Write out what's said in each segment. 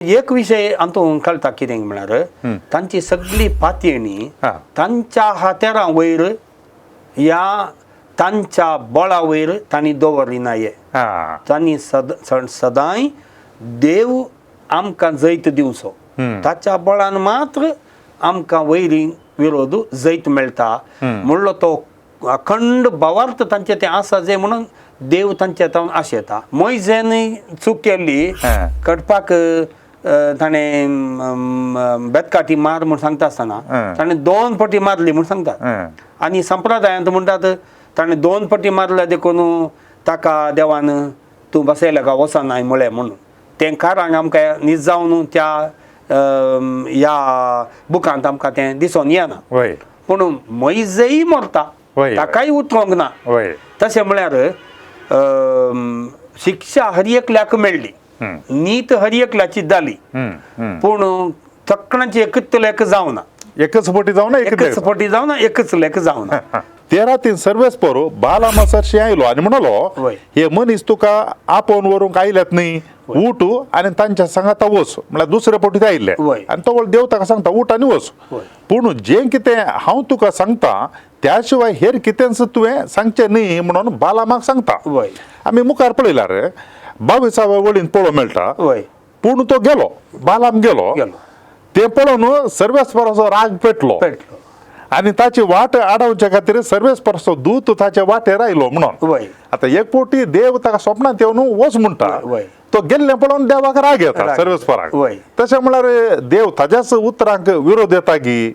एक विषय आमकां कळटा कितें म्हळ्यार तांची सगळी पातयणी तांच्या हात्यारा वयर या तांच्या बळा वयर तांणी दवरली नाये. तांणी सदांय देव आमकां जैत दिवचो, ताच्या बळान मात्र आमकां वैरी विरोध जैत मेळटा म्हणलो तो अखंड भावार्थ तांचे ते आसा जे म्हणून देव तांचे आशेता. मोइजेन चूक केल्ली कडपाक ताणें बेतकाटी मार म्हूण सांगता आसतना ताणें 2 फावटी मारली म्हूण सांगतात. आनी संप्रदायांत म्हणटात ताणें 2 फावटी मारल्या देखून ताका देवान तूं बसयल्या का वचनाय म्हळें म्हणून तें कारण आमकां न्हीद जावन त्या ह्या बुकांत आमकां तें दिसून येना. पूण मोइजय मरता ताकाय उठोवंक ना. तशें म्हळ्यार शिक्षा हर एकल्याक मेळ्ळी, नीत हर एकल्याची जाली, पूण तक्कणाची एकच लेख जावना. एकच फावटी जावना, एकच फावटी जावना, एकच लेख जावना. 13 सर्वेस परो बालामासारशी आयलो आनी म्हणलो हे मनीस तुका आपोवन व्हरूंक आयल्यात न्ही, उठ आनी तांच्या सांगाता वच. म्हळ्यार दुसरे फावटी आयिल्ले आनी तो देव ताका सांगता उठ आनी वच. पूण जें कितें हांव तुका सांगता त्या शिवाय हेर कितेंच तुवें सांगचें न्ही म्हणून बालामाक सांगता. आमी मुखार पळयल्यार 22व्या वळीन पळोवंक मेळटा. पूण तो गेलो, बालाम गेलो, ते पळोवन सर्वेस्पराचो राग पेटलो आनी ताची वाट आडावचे खातीर सर्वेस्पराचो दूत ताचे वाटेर आयलो म्हणून. आतां एक फावटी देव ताका स्वप्नांत येवन वच म्हणटा, तो गेल्ले पळोवन देवाक राग येता सर्वेस्पराक. तशें म्हळ्यार देव ताच्याच उतरांक विरोध येता की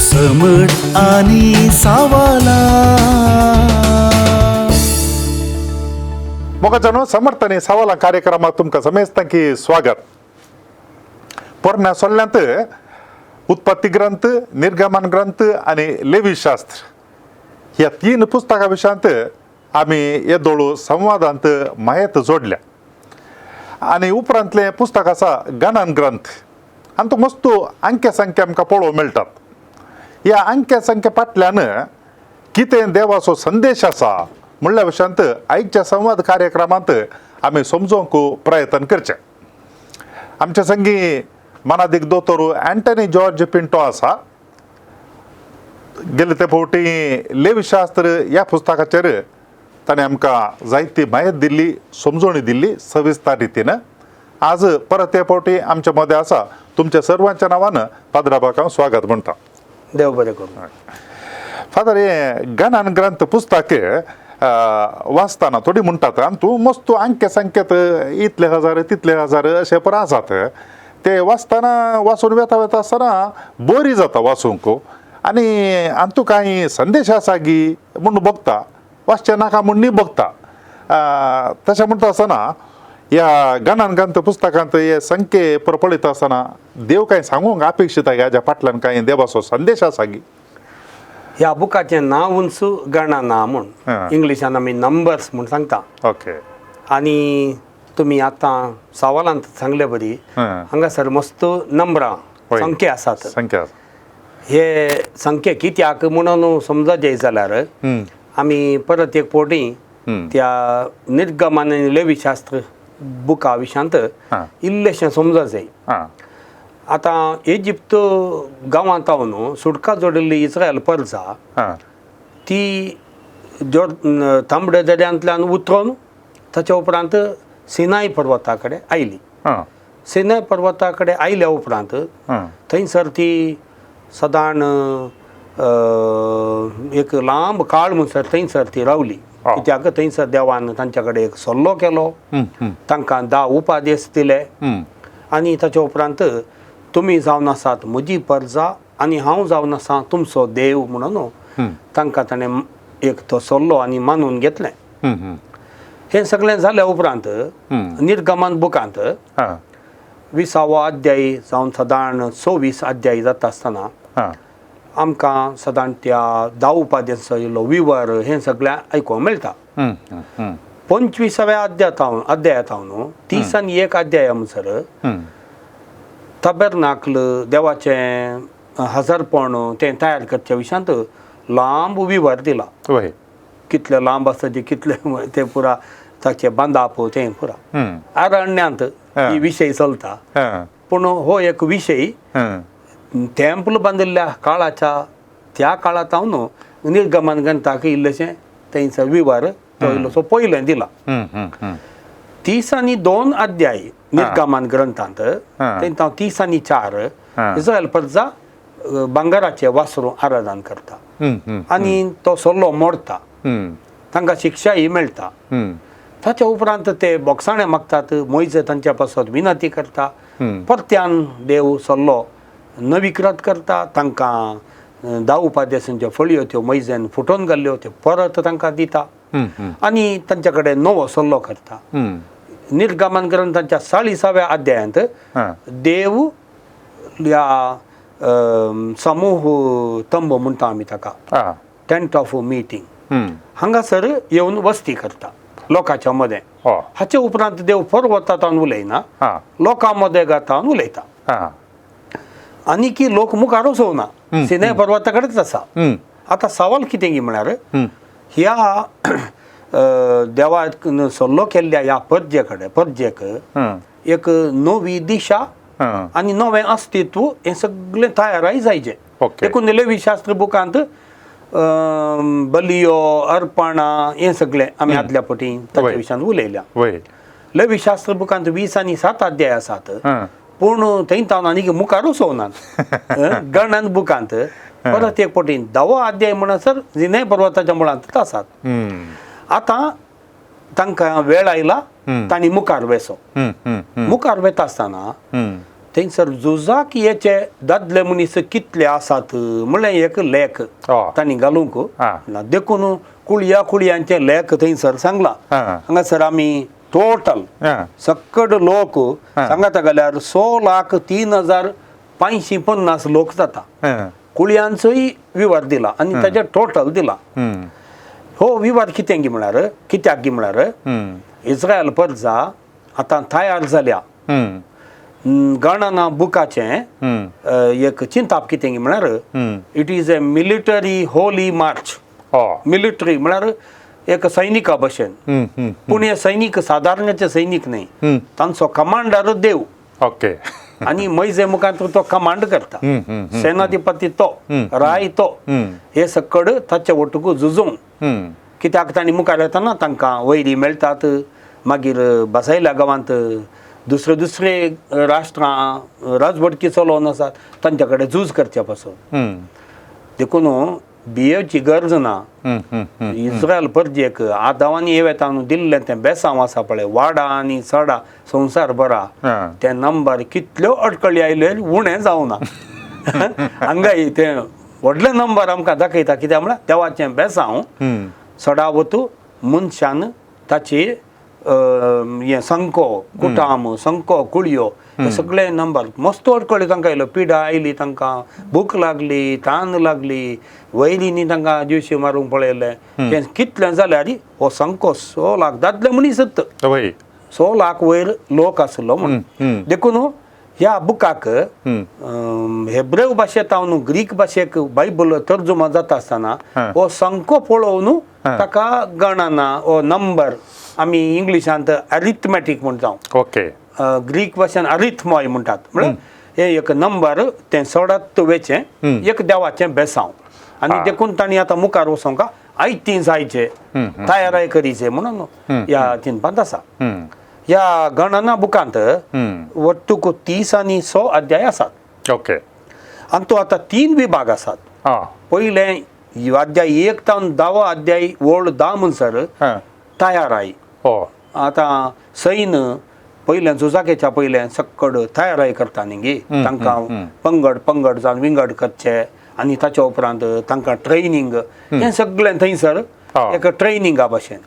समट आनी सावाला. मोगाच्यानो समर्थ आनी सावाला कार्यक्रमात तुमकां समेस्तांकी स्वागत. पोरण्या सोल्ल्यांत उत्पत्ती ग्रंथ, निर्गमन ग्रंथ आनी लेवी शास्त्र ह्या 3 पुस्तकां विशयांत आमी येदोळू संवादांत मायेत जोडल्या. आनी उपरांतलें पुस्तक आसा गणन ग्रंथ आनी तो मस्तू अंक्या संख्या आमकां पळोवंक मेळटात. ह्या अंक्या संख्या फाटल्यान कितें देवाचो संदेश आसा म्हणल्या विशयांत आयच्या संवाद कार्यक्रमांत आमी समजोवंक प्रयत्न करचे. आमचे संगी मनादीक दोतोर अँटनी जॉर्ज पिंटो आसा. गेले ते फावटी लेवी शास्त्र ह्या पुस्तकाचेर ताणें आमकां जायती माहिती दिल्ली, समजोवणी दिल्ली सविस्तर रितीन. आज परत हे फावटी आमच्या मदें आसा. तुमच्या सर्वांच्या नांवान फादराबाक हांव स्वागत म्हणटा. देव बरें करूं. फादर, हे गणन ग्रंथ पुस्तक वाचताना थोडी म्हणटात आनी तूं मस्त अंक्य संख्येत इतले हजार तितले हजार अशे पर आसात. ते वाचताना वाचून वेता आसतना बरी जाता वाचूंक आनी तूं कांय संदेश आसा गी म्हणून बघता, वाचचें नाका म्हूण न्ही बघता. तशें म्हणटा आसतना ह्या गणन ग्रंथ पुस्तकांत हे संख्ये पर पळयता आसतना देव कांय सांगूंक अपेक्षीत आहे हाज्या फाटल्यान कांय देवाचो संदेश आसा गी? ह्या बुकाचें नांवूच गणना म्हूण, इंग्लिशान आमी नंबर्स म्हूण सांगता. ओके. आनी तुमी आतां सवालांत सांगले बरी, हांगासर मस्त नंबरां संख्या आसात. संख्या हे संख्या कित्याक म्हणून समजचे जाल्यार आमी परत एक फावटी त्या निर्गमन आनी लेवी शास्त्र बुका विशयांत इल्लेशें समजूंक जाय. आतां इजिप्त गांवांत न्हू सुटका जोडिल्ली इस्रायल परजा ती तांबड्या दर्यांतल्यान उतरून ताच्या उपरांत सिनाय पर्वता कडेन आयली. सिनाय पर्वता कडेन आयल्या उपरांत थंयसर ती सदाण एक लांब काळ म्हणसर थंयसर ती रावली. कित्याक थंयसर देवान तांच्या कडेन एक सल्लो केलो, तांकां 10 उपादेश दिले आनी ताच्या उपरांत तुमी जावन आसात म्हजी परजा आनी हांव जावन आसा तुमचो देव म्हणून तांकां ताणें एक तो सल्लो आनी मानून घेतलें. हें सगळें जाल्या उपरांत निर्गमन बुकांत 20वा अध्याय जावन सदाण 26 अध्याय जाता आसतना आमकां सदाण त्या 10 उपादेशाचो इल्लो विवर हें सगळें आयकोंक मेळटा. 25व्या अध्यायांत न्हू 31 अध्याया म्हणसर तबेरनाकल देवाचें हजरपण तें तयार करच्या विशयांत लांब विवर दिला. कितले लांब आसा ते कितले ते पुरा ताचे बांदाप तें पुरा अरण्यांत ही विशय चलता पूण हो एक विशय टेंपल बांदिल्ल्या काळाच्या त्या काळात हांव न्हू निर्गमन ग्रंथाक इल्लेशें थंयसर विवर तो इल्लोसो पयलें दिला 30 आनी 2 अध्याय निर्गमन ग्रंथांत तेंत हांव 30 आनी 4 इस्रायल प्रजा भांगराचे वासरू आराधन करता आनी तो सल्लो मोडटा तांकां शिक्षा ही मेळटा ताच्या उपरांत ते बोगसाणें मागतात मोइजे तांच्या पासत विनंती करता परत्यान देव सल्लो नविकृत करता तांकां 10 उपादेसांच्यो फळयो त्यो मोइजेन फुटोवन घाल्ल्यो त्यो परत तांकां दिता आनी तांचे कडेन नवो सल्लो करता निर्गमन ग्रंथाच्या 40व्या अध्यायांत देव या समूह तंब म्हणटा आमी ताका टेंट ऑफ मिटींग हांगासर येवन वस्ती करता लोकांच्या मदें हाचे उपरांत देव पर्वतात उलयना लोकां मदें गातान उलयता आनी की लोक मुखार वचोवना सिनाय पर्वता कडेच आसा आतां सवाल कितें की म्हळ्यार ह्या देवान सल्लो केल्ल्या ह्या पर्जेक एक नवी दिशा आनी नवें अस्तित्व हें सगळें तयाराय जायचें देखून लेवी शास्त्र बुकांत बलियो अर्पणां हें सगळें आमी आदल्या फावटी ताच्या विशयान उलयल्या लेवी शास्त्र बुकांत 20 आनी 7 अध्याय आसात पूण थंय तावन आनीक मुखार वचोवनात गणन बुकांत परत एक फावटी 10वो अध्याय म्हणसर जिनय पर्वताच्या मुळांत आसात आतां तांकां वेळ आयला तांणी मुखार वेसो मुखार वेता आसतना थंयसर झुजाक येचे दादले मनीस कितले आसात म्हणल्यार एक लेख तांणी घालूंक देखून कुळयांचे लेख थंयसर सांगला हांगासर आमी टोटल सकड लोक सांगता जाल्यार 6,03,550 लोक जाता कुळयांचोय विवर दिला आनी ताचे टोटल दिला हो विवर कितें गी म्हळ्यार कित्याक गी म्हळ्यार इस्रायल प्रजा आतां तयार जाल्या गणना बुकाचें एक चिंताप कितें गी म्हळ्यार it is a military Holy March military म्हळ्यार एक सैनिका भशेन पूण हे सैनीक सादारणाचे सैनीक न्ही तांचो कमांडर देव आनी मोइजे मुखांत तो कमांड करता सेनाधिपती तो राय तो हे सकड ताचे वटूक झुजूंक कित्याक तांणी मुखार येतना तांकां वैरी मेळटात मागीर बसयल्या गांवांत दुसरे राष्ट्रां राजवटकी चलोवन आसात तांचे कडेन झूज करचे पासून देखून भियेवची गरज ना इस्रायल पर्जेक आदावांनी येवेतान दिल्लें तें बेसांव आसा पळय वाडा आनी चडा संवसार बरा ते नंबर कितल्यो अडकळी आयल्यो उणें जावना हांगाय ते व्हडले नंबर आमकां दाखयता कित्याक म्हळ्यार देवाचें बेसांव चडा वतू मनशान ताची हें संको कुटाम संको कुळयो हे सगळे नंबर मस्त अडकळ्यो तांकां आयल्यो पिडा आयली तांकां भूक लागली तान लागली वैरींनी तांकां दिवशी मारूंक पळयले हें कितलें जाल्यार हो संको 100 लाख दादले मनीसच 100 लाख वयर लोक आसलो म्हणून देखून ह्या बुकाक हेब्रेव भाशेंत ग्रीक भाशेक बायबल तर्जुमा जाता आसतना हो संको पळोवन ताका गणना हो नंबर आमी इंग्लिशांत अरिथमॅटीक म्हणटा ग्रीक भाशेन अरिथमॉय म्हणटात म्हळ्यार हे एक नंबर तें सडत वेचें एक देवाचें बेसांव आनी देखून तांणी आतां मुखार वचोंक आयतीं जायचे तयाराय करीचे म्हणून ह्या चिंतपांत आसा ह्या गणना बुकांत वट्टूक 30 आनी 100 अध्याय आसात आनी तो आतां 3 विभाग आसात पयलें अध्याय 1 तावन 10वो अध्याय व्हड 10 म्हणसर तयाराय आतां सैन पयलें झुजाकेच्या पयलें सक्कड तयाराय करता न्ही तांकां पंगड जावन विंगड करचे आनी ताच्या उपरांत तांकां ट्रेनिंग हें सगळें थंयसर एक ट्रेनिंगा भशेन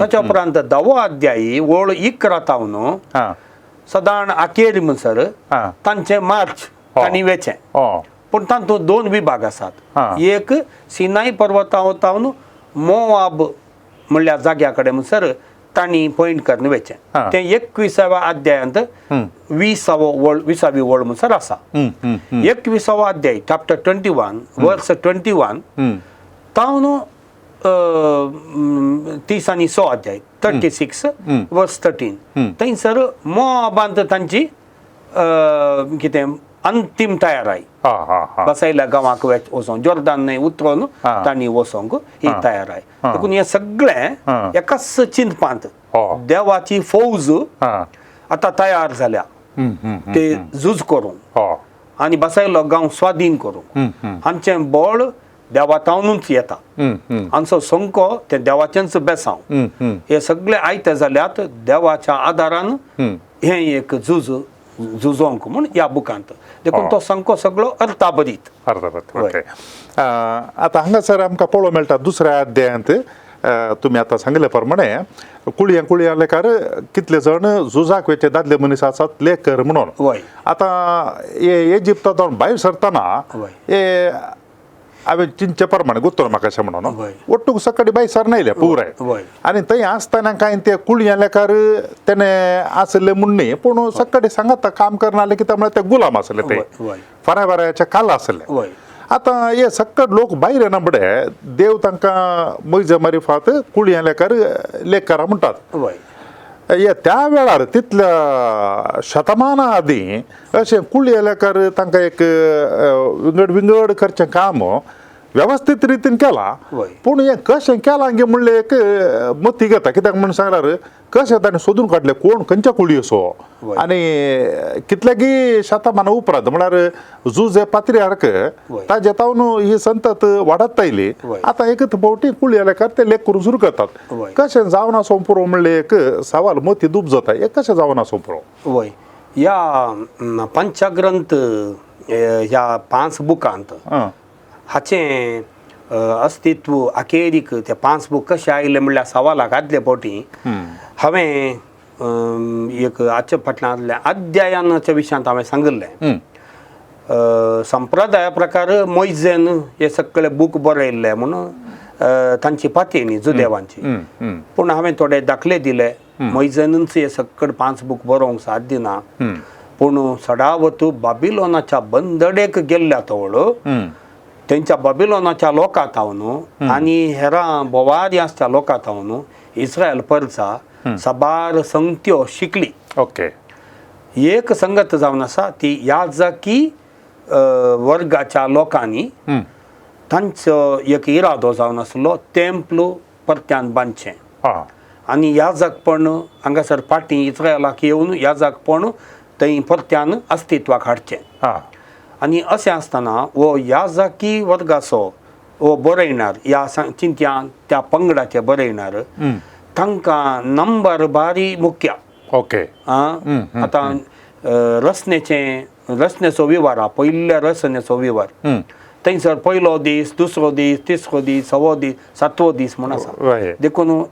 ताच्या उपरांत 10वो अध्याय व्हड 11 तावन सदाण आखेर म्हणसर तांचें मार्च तांणी वेचें पूण तातूंत 2 विभाग आसात एक सिनाय पर्वता वतावन मोवाब म्हणल्यार जाग्या कडेन म्हणसर तांणी पॉयंट करून वेचें तें 21व्या अध्यायांत 20वी वळ म्हणसर आसा 21वो अध्याय चॅप्टर 21 वर्स 21 तावन 30 आनी 6 अध्याय 36 वर्स 13 थंयसर मोआबांत तांची कितें अंतीम तयाराय हा हा हा बसयल्या गांवाक वचोंक जॉर्दान न्हंय उतरून तांणी वचोंक ही तयाराय देखून हे सगळें एकाच चिंतपांत देवाची फौज आतां तयार जाल्या ते झूज करूंक आनी बसयलो गांव स्वाधीन करूंक हांचें बळ देवातावनूच येता हांचो संको ते देवाचेंच बेसांव हे सगळे आयते जाल्यात देवाच्या आदारान हें एक झुजोंक म्हूण ह्या बुकांत देखून तो संको सगळो अर्थाबरीत ओके आता हांगासर आमकां पळोवंक मेळटा दुसऱ्या अध्यायांत तुम्ही आता सांगिल्ले प्रमाणे कुळया लेखार कितले जण झुजाक वेचे दादले मनीस आसात लेकर म्हणून आता इजिप्तांत भायर सरतना हे हांवें चिंचे प्रमाणे गुत्तलो म्हाका अशें म्हणून ओट्टूक सकडी भायर सरनायले पुराय आनी थंय आसतना कांय ते कुळया लेखार तेणे आसले म्हूण न्ही पूण सकडी सांगात काम करनाले कित्याक म्हळ्यार ते गुलाम आसले ते फरायचे काल आसले आता हे सक्कड लोक भायर येना बडे देव तांकां मोइजे मारिफात कुळया लेखार लेखकारां म्हणटात हे त्या वेळार तितल्या शतमाना आदीं अशें कुळया लेखार तांकां एक विंगड करचें काम व्यवस्थीत रितीन केला पूण हे कशें केलां गे म्हणलें एक मती घेता कित्याक म्हण सांगल्यार कशें ताणें सोदून काडलें कोण खंयच्या कुळयो सो आनी कितल्यागी शतमाना उपरांत म्हळ्यार झूज हे पात्रियार्क ताजे तावन ही संतत वाडत आयली आतां एकच फावटी कुळया लेखार ते लेख करून सुरू करतात कशें जावन आसूं पुरो म्हणलें एक सवाल मती दूब जाता हे कशें जावन आसूं पुरो वय ह्या पंचग्रंथ ह्या 5 बुकांत हाचें अस्तित्व अखेरीक ते 5 बूक कशे आयले म्हणल्यार सवालाक आदले फावटी हांवें एक हाचे फाटल्यान अध्यायाच्या विशयांत हांवें सांगिल्लें संप्रदाया प्रकार मोइजेन हे सगळे बूक बरयल्ले म्हणून तांची पाती न्ही जुदेवांची पूण हांवें थोडे दाखले दिले मोइजेनूच हे सकड 5 बूक बरोवंक साध्य ना पूण सडावतू बाबिलोनाच्या बंदडेक गेल्ल्या तवळ तेंच्या बाबिलोनाच्या लोकांत हांव आनी हेरां बोवारियांच्या लोकांत हांव इस्रायल परचा साबार संगत्यो शिकली ओके एक संगत जावन आसा ती याजकी वर्गाच्या लोकांनी तांचो एक इरादो जावन आसलो टेंपल परत्यान बांदचें आनी याजकपण हांगासर फाटीं इस्रायलाक येवन याजकपण थंय परत्यान अस्तित्वाक हाडचें आनी अशें आसतना हो याजकी वर्गाचो हो बरयणार ह्या चिंत्यान त्या पंगडाचे बरयणार तांकां नंबर बारी मुख्य ओके आतां रचनेचो विवार हा पयल्या रचनेचो विवार थंयसर पयलो दीस दुसरो दीस तिसरो दीस 6वो दीस 7वो दीस म्हूण आसा देखून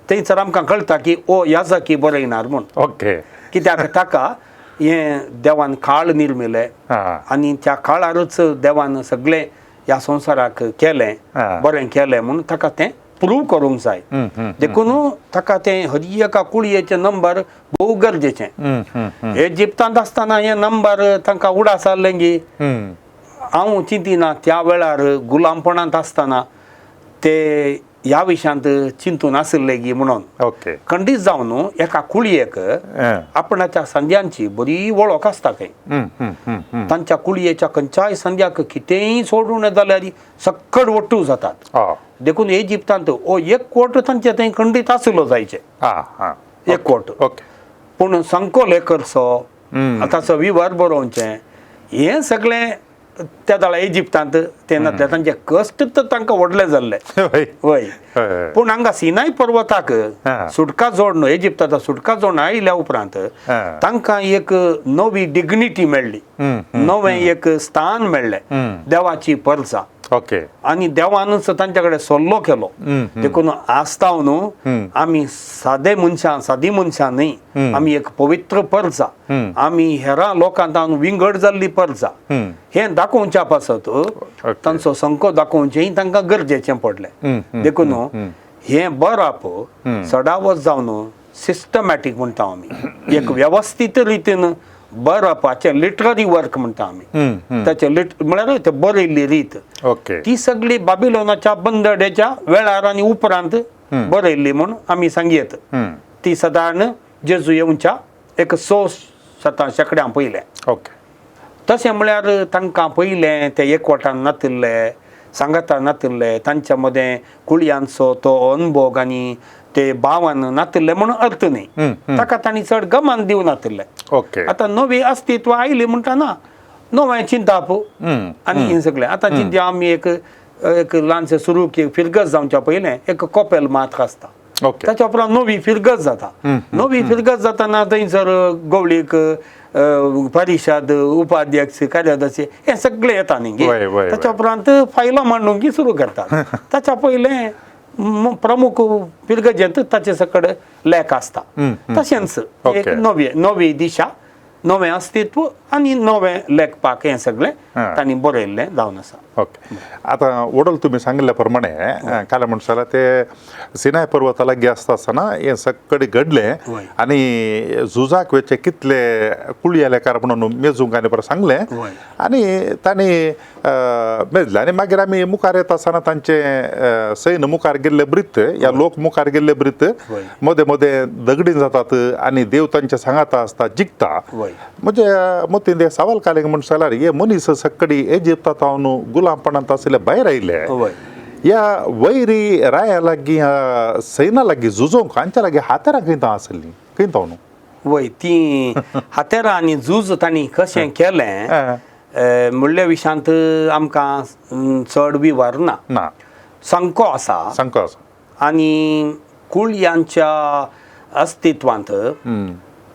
थंयसर आमकां कळटा की ओ याजकी बरयणार म्हूण ओके कित्याक ताका हे देवान काळ निर्मिले आनी त्या काळारूच देवान सगळे ह्या संवसाराक केलें बरें केलें म्हणून ताका तें प्रूव करूंक जाय देखून ताका तें हर एका कुळयेचें नंबर भोव गरजेचें इजिप्तांत आसतना हें नंबर तांकां उडास जाल्लें गी हांव चिंतिना त्या वेळार गुलामपणांत आसतना ते ह्या विशयांत चिंतून आसले गी म्हणून ओके खंडीत जावन एका कुळयेक आपणाच्या संध्यांची बरी वळख आसता खंय तांच्या कुळयेच्या खंयच्याय संध्याक कितेंय सोडून जाल्यार सक्कड वट्टू जातात देखून इजिप्तांत ओ एक कोट तांचे थंय खंडीत आसलो जायचे एक कोट पूण संको लेखरचो ताचो विवर बरोवचें हें सगळें त्या दळा इजिप्तांत तेन्ना तांचे कश्ट तर तांकां व्हडले जाल्ले वय पूण हांगा सिनाय पर्वताक सुटका जोडून इजिप्ताचो सुटका जोडून आयल्या उपरांत तांकां एक नवी डिग्निटी मेळ्ळी नवें एक स्थान मेळ्ळें देवाची परजा ओके आनी देवानूच तांचे कडेन सल्लो केलो देखून आसताव न्हू आमी सादी मनशां न्ही आमी एक पवित्र परजा आमी हेरां लोकांत विंगड जाल्ली परजा हें दाखोवच्या पासत तांचो संको दाखोवचेंय तांकां गरजेचें पडलें देखून हें बराप सडावत जावन सिस्टमॅटीक म्हणटा आमी एक वेवस्थीत रितीन बरपाचे लिटररी वर्क म्हणटा आमी त्याचे म्हळ्यार ते बरयल्ली रीत ओके ती सगळी बाबिलोनाच्या बंदड्याच्या वेळार आनी उपरांत बरयल्ली म्हूण आमी सांगयत. ती सादारण जेजू येवच्या एक 600 शेकड्यां पयलें. ओके तशें म्हळ्यार तांकां पयलें ते एकवटान नातिल्ले सांगाता नातिल्ले तांच्या मदें कुळयांचो तो अनुभव आनी ते भावान नातिल्ले म्हणून अर्थ न्ही. ताका तांणी चड गमान दिवं नातिल्ले. ओके आतां नवी अस्तित्व आयली म्हणटाना नवें चिंताप आनी हें सगळें आतां चिंती आमी एक ल्हानशें सुरू फिरगत जावच्या पयलें एक कॉपेल मात आसता. ओके ताच्या उपरांत नवी फिरगत जाता. नवी फिरगत जाताना थंयसर गवळीक परिशद उपाध्यक्ष कार्याध्यक्ष हे सगळे येता न्ही. ताच्या उपरांत फायलां मांडूंक सुरू करतात. ताच्या पयलें प्रमुख फिरगजेंत ताचे सकड लेख आसता. तशेंच एक नवी दिशा नवें अस्तित्व आनी नवें लेखपाक हें सगळें तांणी बरयल्लें जावन आसा. ओके आता वडोल तुम्ही सांगिल्ल्या प्रमाणे काय म्हणशाला ते सिनाय पर्वता लागीं आसता आसतना हें सगळें घडलें आनी झुजाक वेचे कितले कुळयेलेकार म्हणून मेजूंक आनी परत सांगलें आनी तांणी मेजलें आनी मागीर आमी मुखार येता आसतना तांचे सैन्य मुखार गेल्ले ब्रित या लोक मुखार गेल्ले ब्रित मदें मदें दगडीन जातात आनी देव तांचे सांगाता आसता जिखता. म्हणजे मतीन सवाल कालेंग म्हणून जाल्यार हे मनीस सक्कडी इजिप्तांत गुलामपणांत आशिल्ले भायर आयले या वैरी राया लागीं सैना लागीं झुजोवंक हांच्या लागीं हातेरां खंयता आसलीं खंयता न्हू. वय ती हातेरां आनी झूज तांणी कशें केलें म्हणल्या विशांत आमकां चड विवर ना. संको आसा आनी कुळयांच्या अस्तित्वांत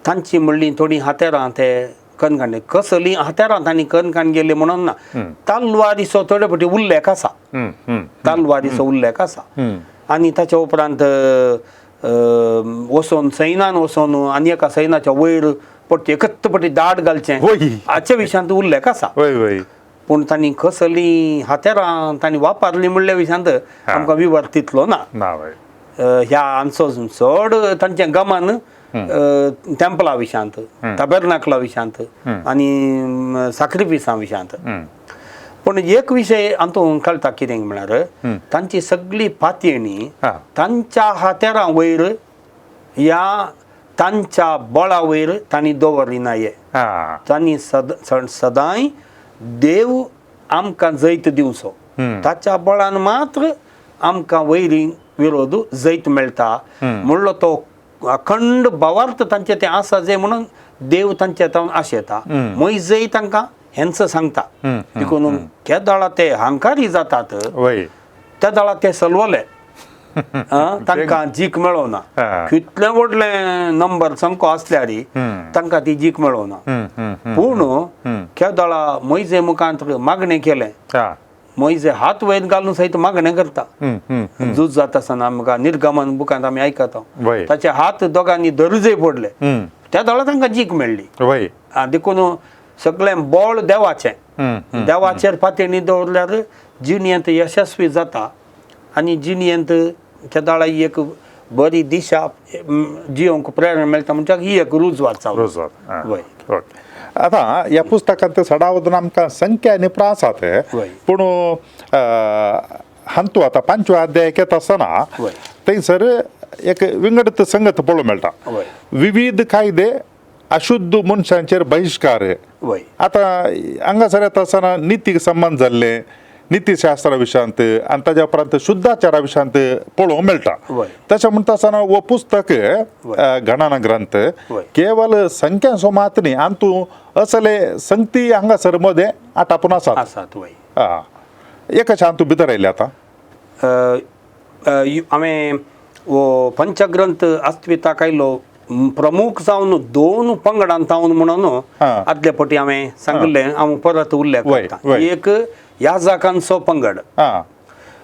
तांची म्हणली थोडी हातेरां ते कणकाणले कसली हातेरां तांणी कणकाण गेली म्हणून ना. तालवारीचो थोडे फावटी उल्लेख आसा. तालवारीचो उल्लेख आसा आनी ताच्या उपरांत वचोन सैनान वचोन आनी एका सैनाच्या वयर पट्टी एकत्त पट्टी दाड घालचें हाचे विशयांत उल्लेख आसा. पूण तांणी कसली हातेरां तांणी वापरली म्हणल्या विशयांत आमकां विवर तितलो ना. ह्या आमचो चड तांचें गमन टेंपला विशांत टबरनाकला विशांत आनी सॅक्रिफिसा विशांत. पूण एक विशय हातूंत कळटा कितें म्हळ्यार तांची सगळी पातयणी तांच्या हातेरां वयर या तांच्या बळा वयर तांणी दवरली नाये. तांणी सदांय देव आमकां जैत दिवचो ताच्या बळान मात्र आमकां वैरी विरोध जैत मेळटा म्हणलो तो अखंड भावार्थ तांचे ते आसा जे म्हणून देव तांचे तावन आशेता. मोइजय तांकां हेंच सांगता देखून त्या दाळा ते हांकारी जातात त्या दाळा ते सलवले तांकां जीक मेळोना. कितले व्हडले नंबर संको आसल्यार तांकां ती जीक मेळोना. पूण त्या दाळा मोइजे मुखांत मागणें केलें. मोइजे हात वयर घालून सयत मागणें करता. झूज जाता आसतना आमकां निर्गमन बुकांत आमी आयकता ताचे हात दोगांनी दरुजे पडले त्या दाळा तांकां जीक मेळ्ळी. देखून सगळें बळ देवाचेर पातयणी दवरल्यार जिणेंत यशस्वी जाता आनी जिणेंत त्या दाळा एक बरी दिशा जियोंक प्रेरणा मेळटा म्हणजे ही एक रुजवात जावन. आता ह्या पुस्तकांत सडावदून आमकां संख्या आनी प्रास आसात पूण हांतू आतां 5व्या अध्यायाक येता आसतना थंयसर एक विंगडत संगत पळोवंक मेळटा. विविध कायदे अशुद्ध मनशांचेर बहिष्कार. आतां हांगासर येता आसतना नितीक संबंध जाल्ले नितीशास्त्रा विशयांत आनी ताच्या उपरांत शुद्धाचारा विशयांत पळोवंक मेळटा. तशें म्हणटा आसतना हो पुस्तक गणना ग्रंथ केवळ संख्यांचो मात न्ही हांतू असले संगती हांगासर मदें आटापून आसात. एकाच्या हांतू भितर आयले आतां हांवें हो पंचग्रंथ अस्तित्वाक आयलो प्रमुख जावन 2 पंगडांत जावन म्हणून आदले फावटी हांवें सांगलें हांव परत उल्लेख करतां. एक याजकांचो पंगड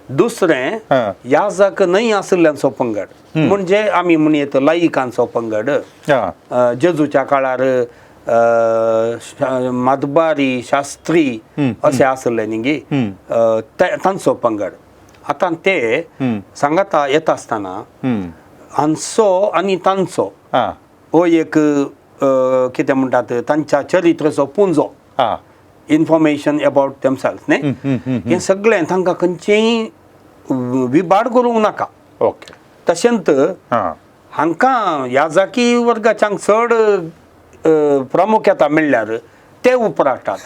दुसरें याजक न्हय आशिल्ल्यांचो पंगड म्हणजे आमी म्हणयत लायिकांचो पंगड. जेजूच्या काळार मातबारी शास्त्री अशें आसले न्ही तांचो पंगड. आतां ते सांगाता येता आसतना हांचो आनी तांचो हो एक कितें म्हणटात तांच्या चरित्राचो पुंजो हा इन्फॉर्मेशन अबाउट देमसेल्फ न्ही हें सगळें तांकां खंयचेय विबाड करूंक नाका. ओके तशेंच हा हांकां याजाकी वर्गाच्यांक चड प्रामुख्यता मेळ्ळ्यार ते उपराटात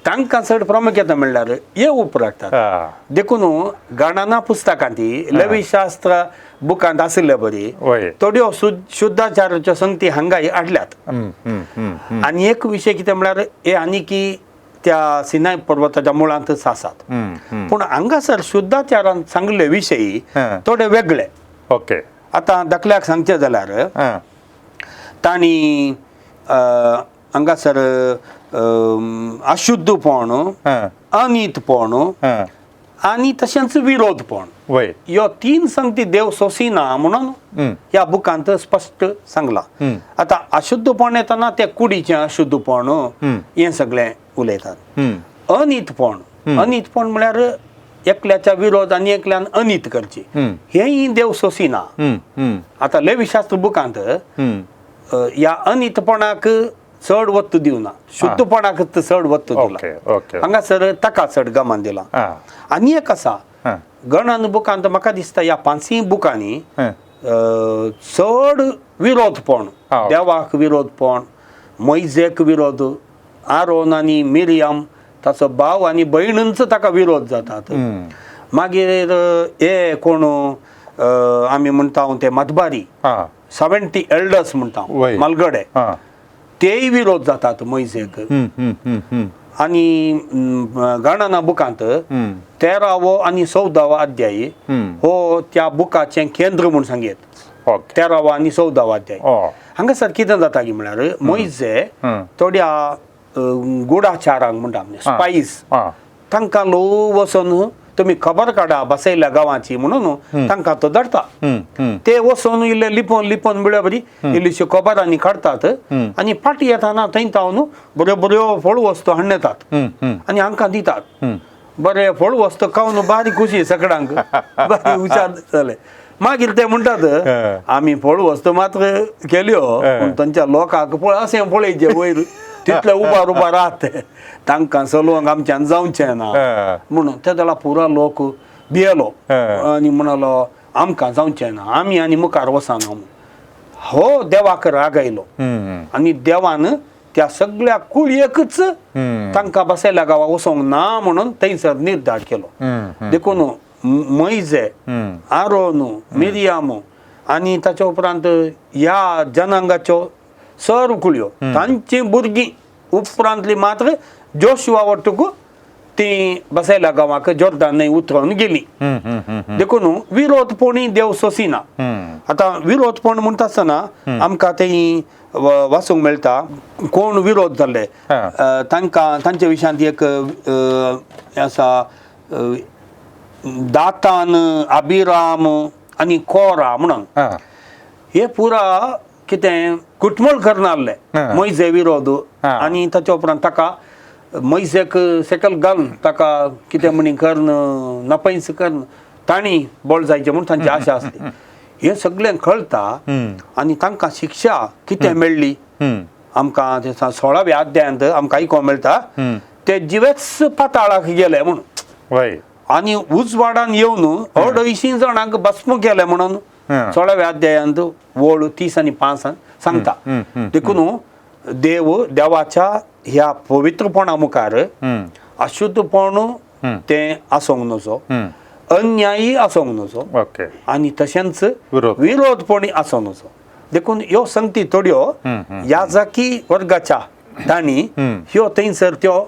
तांकां चड प्रामुख्यता मेळ्ळ्यार हे उपराटात. हा देखून गणना पुस्तकांती लवीशास्त्र बुकांत आशिल्ले बरी वय थोड्यो शुद्धाचाराच्यो संगती हांगाय हाडल्यात. आनी एक विशय कितें म्हळ्यार हे आनी की त्या सिनाय पर्वताच्या मुळांतच आसात. पूण हांगासर शुद्धाचारान सांगले विशयी थोडे वेगळे. ओके आतां दाखल्याक सांगचें जाल्यार हा तांणी हांगासर अशुद्धपण हा अनितपण हा आनी तशेंच विरोधपण वय ह्यो 3 संगती देव सोसिना म्हणून ह्या बुकांत स्पश्ट सांगला. आतां अशुद्धपण येतना ते कुडीचें अशुद्धपण हें सगळें उलयतात. अनितपण म्हळ्यार एकल्याच्या विरोध आनी एकल्यान अनित करची हेंय देव सोसिना. आतां लेवीशास्त्र बुकांत ह्या अनितपणाक चड वत्त दिवना, शुद्धपणाक चड वत्त दिला. हांगासर ताका चड गमान दिला. आनी एक आसा गणन बुकांत म्हाका दिसता ह्या 5 बुकांनी चड विरोधपण, देवाक विरोधपण, मोइजेक विरोध, आरोन आनी मिरियम ताचो भाव आनी भयणींचो ताका विरोध जातात. मागीर हे कोण आमी म्हणटा ते मतबारी 70 एल्डर्स म्हणटा मलगडे तेय विरोध जातात मोइजेक. आनी गणना बुकांत 13वो आनी 14वो अध्याय हो त्या बुकाचें केंद्र म्हूण सांगेत. 13वो आनी 14वो अध्याय हांगासर कितें जाता की म्हळ्यार मोइजे थोड्या गुडाचारांक म्हणटा स्पायस तांकां लो वचोन तुमी खबर काडा बसयल्या गांवाची म्हणून तांकां तो धाडटा. ते वचोन इल्ले लिपोवन लिपोवन बिळे बरी इल्लीश्यो खबरांनी काडटात आनी फाटी येताना थंय तावन बऱ्यो बऱ्यो फळ वस्तू हाडून येतात आनी हांकां दितात. बरे फळ वस्तू खावन बारी खुशी सगळ्यांक बारी हुशार जाले. मागीर ते म्हणटात आमी फळ वस्तू मात्र केल्यो पूण तांच्या लोकांक पळय अशें पळयचे वयर तितले उबार राहत ते तांकां चलोवंक आमच्यान जावचें ना म्हणून ते जाल्यार पुरो लोक भियेलो आनी म्हणलो आमकां जावचें ना आमी आनी मुखार वचना. हो देवाक राग आयलो आनी देवान त्या सगळ्या कुळयेकच तांकां बसयल्या गांवा वचोंक ना म्हणून थंयसर निर्धार केलो. देखून मोइजे, आरोन, मिरियाम आनी ताच्या उपरांत ह्या जनांगाच्यो सर्व कुळयो तांची भुरगीं उपरांतली मात्र जोशुआ वटूक ती बसयल्या गांवाक जॉर्दान न्हंय उतरोवन गेली. देखून विरोधपणी देव सोसिना. आतां विरोधपण म्हणटा आसतना आमकां थंय वाचूंक मेळटा कोण विरोध जाल्ले तांकां तांच्या विशयांत एक आसा दातान, अबिराम आनी कोरा म्हणून हे पुरा कितें कुटमळ करनासले मोइजे विरोध आनी ताच्या उपरांत ताका मोइजेक सकयल घालून ताका कितें म्हणी कर्ण नपैस कर्ण तांणी बोळ जायचे म्हूण तांची आशा आसली. हे सगळें कळटा आनी तांकां शिक्षा कितें मेळ्ळी आमकां 16व्या अध्यायांत आमकां आयकोंक मेळटा ते जिवेच पाताळाक गेले म्हणून आनी उजवाडान येवन 250 जाणांक भस्म केले म्हणून 16व्या अध्यायांत वोळ 30 आनी 5 सांगता. देखून देवाच्या ह्या पवित्रपणा मुखार अशुद्धपण तें आसूंक नजो, अन्यायी आसूंक नजो आनी तशेंच विरोधपणी आसूंक नजो. देखून ह्यो संगती थोड्यो याजाकी वर्गाच्या तांणी ह्यो थंयसर त्यो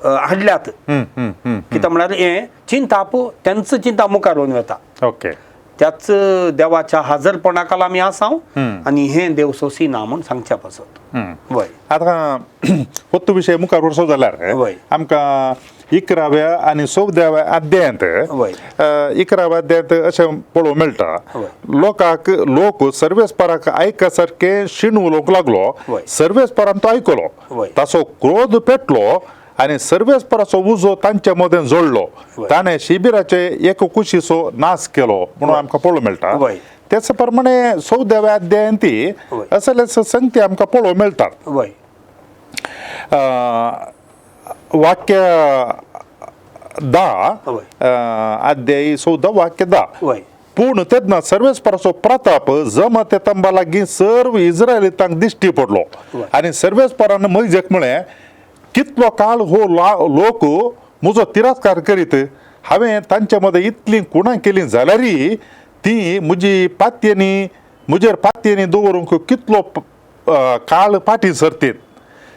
हाडल्यात. कित्याक म्हळ्यार हे चिंताप तेंच चिंता मुखार वरून वता. त्याच देवाच्या हजरपणाक आमी आसाव आनी हे देव सोसिना म्हूण सांगच्या पासत. वय आतां होत्तो विशय मुखार वचो जाल्यार आमकां 11व्या आनी 14व्या अध्यायांत 11व्या अध्यायांत अशें पळोवंक मेळटा लोक सर्वेस्पराक आयका सारके शीण उलोवंक लागलो. सर्वेस्परान तो आयकलो, ताचो क्रोध पेटलो आनी सर्वेस्पराचो उजो तांचे मदें जोडलो. ताणें शिबिराचे एक कुशीचो नाश केलो म्हणून आमकां पळोवंक मेळटा. त्याच प्रमाणे 14व्या अध्यायान ती होय. असले संगती आमकां पळोवंक मेळटात. वय वाक्य 10 होय. अध्यायी 14 वाक्य 10. वय पूण तेन्ना सर्वेस्पराचो प्रताप जम ते तंबा लागीं सर्व इस्रायलितांक दिश्टी पडलो आनी सर्वेस्परान मैजेक म्हळें कितलो काळ हो लोक म्हजो तिरस्कार करीत. हांवें तांचे मदें इतलीं कुणां केलीं जाल्यारय ती म्हजेर पातयेनी दवरूंक कितलो काळ फाटीं सरतीत.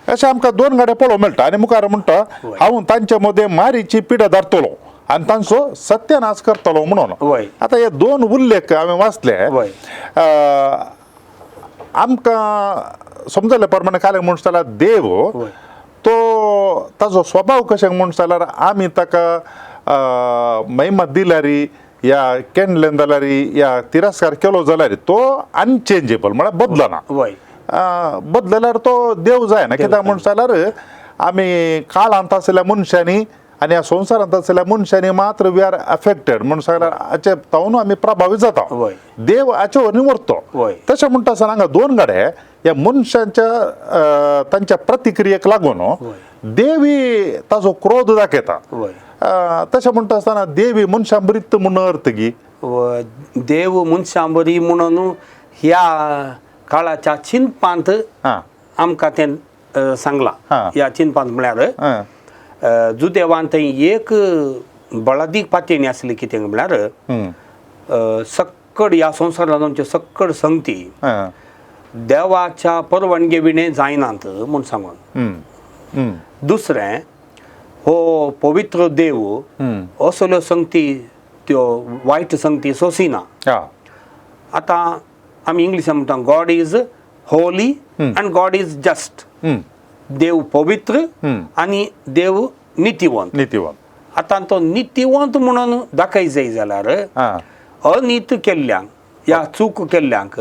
अशें आमकां 2 गाडे पळोवंक मेळटा. आनी मुखार म्हणटा हांव तांचे मदें मारीची पिडा धरतलो आनी तांचो सत्यनाश करतलो म्हणून. वय. आतां हे 2 उल्लेख हांवें वाचले. वय. आमकां समजले प्रमाणे काले म्हणून जाल्यार देव वय. तो ताजो स्वभाव कशें म्हणून जाल्यार आमी ताका महिमा दिल्यारी या केन्लें जाल्यारी या तिरस्कार केलो जाल्यार तो अनचेंजेबल म्हळ्यार बदलना. वय बदलल्यार तो देव जायना. कित्याक म्हणून जाल्यार आमी काळांत आसलेल्या मनशांनी आनी ह्या संवसारांत आसलेल्या मनशांनी मात्र वी आर अफेक्टेड म्हणून जाल्यार हाचे तावन आमी प्रभावीत जाता. वय. देव हाचे वरवीं व्हरतो. वय. तशें म्हणटा आसतना हांगा 2 गाडे ह्या मनशांच्या तांच्या प्रतिक्रियेक लागून देवी ताजो क्रोध दाखयता. वय तशें म्हणटा आसतना देवी मनशां बरीत म्हणून अर्थ गी. देव मनशां बरी म्हणून ह्या काळाच्या चिंतपांत आमकां तें सांगलां. ह्या चिंतपांत म्हळ्यार जुदेवान थंय एक बळादीक पातयेनी आसली कितें म्हळ्यार सक्कड ह्या संवसारांत आमच्यो सक्कड संगती देवाच्या परवानगे विणे जायनात म्हूण सांगून. दुसरें हो पवित्र देव असल्यो संगती त्यो वायट संगती सोंसिना. आतां आमी इंग्लिशान म्हणटा God is holy and God is just. देव पवित्र आनी देव नितीवंत. आतां तो नितीवंत म्हणून दाखय जाय जाल्यार अनित केल्ल्यांक या चूक केल्ल्यांक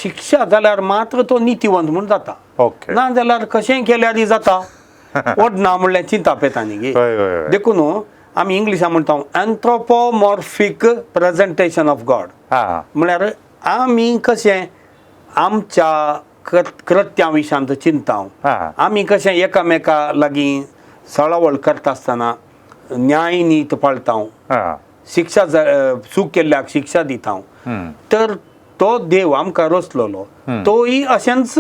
शिक्षा जाल्यार मात्र तो नितीवंत म्हणून जाता. ना जाल्यार कशें केल्यार जाता ओडना म्हणल्यार चिंता पेता न्ही गे. देखून आमी इंग्लिशान म्हणटा एन्थ्रोपोमॉर्फीक प्रेजेंटेशन ऑफ गॉड. म्हळ्यार आमी कशें आमच्या कृत्यां विशांत चिंता आमी कशें एकामेका लागीं सळावळ करता आसतना न्याय नीत पाळटा शिक्षा चूक केल्ल्याक शिक्षा दिता. तर तो देव आमकां रचलेलो तोय अशेंच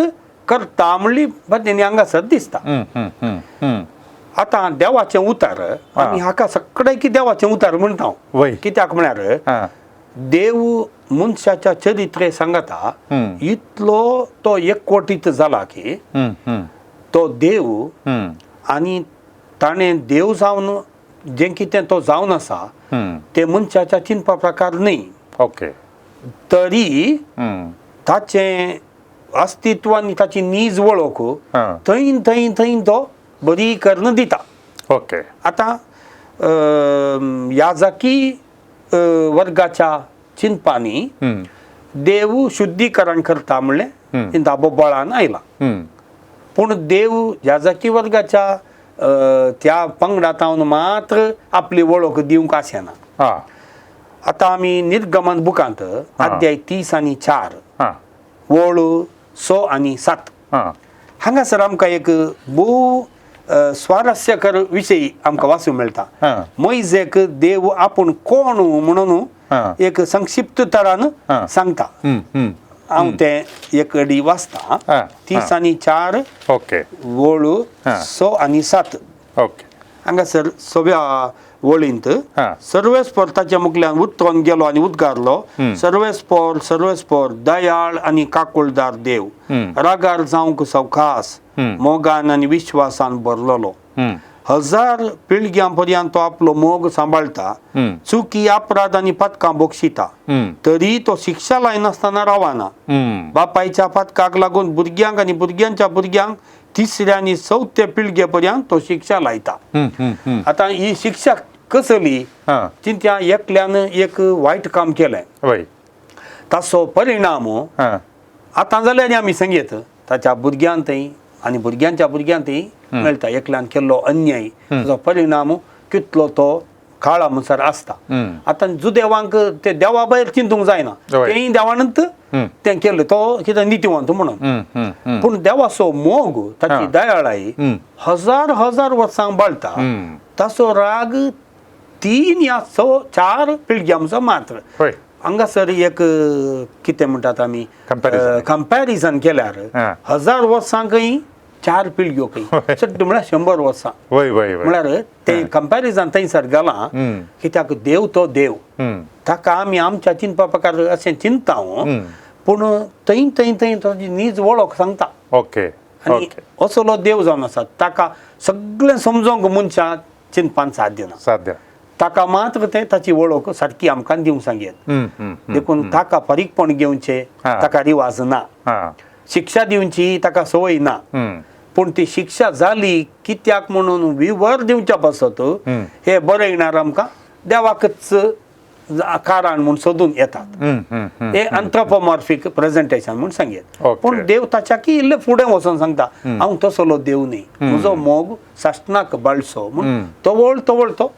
करता म्हणली पद्दतीन हांगासर दिसता. आतां देवाचें उतार आमी हाका सगळें देवाचें उतार म्हणटा. कित्याक म्हळ्यार देव मनशाच्या चरित्रे सांगता इतलो तो एकवटीत जाला की तो देव आनी ताणें देव जावन जें कितें तो जावन आसा ते मनशाच्या चिंतपा प्रकार न्ही. तरी ताचें अस्तित्व आनी ताची नीज वळख थंय थंय थंय तो बरी करून दिता. आतां याजकी वर्गाच्या चिंतपांनी देव शुद्धीकरण करता म्हणलें दाबो बळान आयला. पूण देव याजकी वर्गाच्या त्या पंगडांत मात्र आपली वळख दिवंक आसना. आतां आमी निर्गमन बुकांत अध्याय 30 आनी 4 वळ 6 आनी 7 हांगासर आमकां एक भोव स्वारस्यकर विशय आमकां वाचूंक मेळटा. मोइजेक देव आपूण कोण म्हणून एक संक्षिप्त तरान सांगता. हांव तें एक अडी वाचता. 30 आनी 4 वळ 6 आनी 7 हांगासर 6व्या वळींत सर्वेस्पर ताच्या मुखल्यान उतरोन गेलो आनी उद्गारलो सर्वेस्पर दयाळ आनी काकुळदार देव रागार जावंक सवखास मोगान आनी विश्वासान भरलेलो 1000 पिळग्यां पर्यंत तो आपलो मोग सांबाळटा चुकी अपराध आनी पथकां बोगशिता तरी तो शिक्षा लायनासतना रावना. बापायच्या पथकाक लागून भुरग्यांक आनी भुरग्यांच्या भुरग्यांक 3ऱ्या आनी 4थ्या पिळगे पर्यंत तो शिक्षा लायता. आतां ही शिक्षा कसली चिंत्या एकल्यान एक वायट काम केलें ताचो परिणाम आतां जाल्यार आमी सांगीत ताच्या भुरग्यांतय आनी भुरग्यांच्या भुरग्यांतय मेळटा. एकल्यान केल्लो अन्याय ताचो परिणाम कितलो तो काळा म्हणसर आसता हम्म. आता जो देवांक ते देवा भायर चिंतूंक जायना होय. तेय देवानंत तें केलं तो कितें नितीवंत म्हणून पूण देवाचो मोग ताची दयाळाई हजार हजार वर्सांक बाळटा ताचो राग 3 या 4 पिळग्यांचो मात्र होय हांगासर एक कितें म्हणटात आमी Comparison. कंपॅरिजन केल्यार हा. 1000 वर्सांकय 4 पिळग्यो खंय चड म्हळ्यार 100 वर्सां वय वय वय म्हळ्यार ते कंपॅरिजन थंयसर गेलां कित्याक देव तो देव ताका आमी आमच्या चिंतपा प्रकार अशें चिंतता पूण थंय थंय थंय ताची नीज वळख सांगता ओके आनी ओके असलो देव जावन आसा ताका सगळें समजोंक मनशां चिंतपान साध्य ना साध्य ताका मात्र ते ताची वळख सारकी आमकां दिवंक सांगेत देखून ताका परीकपण घेवचे हा. ताका रिवाज ना हा शिक्षा दिवची ताका संवय ना पूण ती शिक्षा जाली कित्याक म्हणून विवर दिवच्या पासत हे बरें येणार आमकां देवाकच कारण म्हूण सोदून येतात हे अँथ्रोपोमॉर्फिक प्रेझेंटेशन म्हूण सांगेत Okay. पूण देव ताच्याकी इल्ले फुडें वचून सांगता हांव तसलो देव न्ही म्हजो मोग साश्नाक बाळसो म्हूण तवळ तवळ तो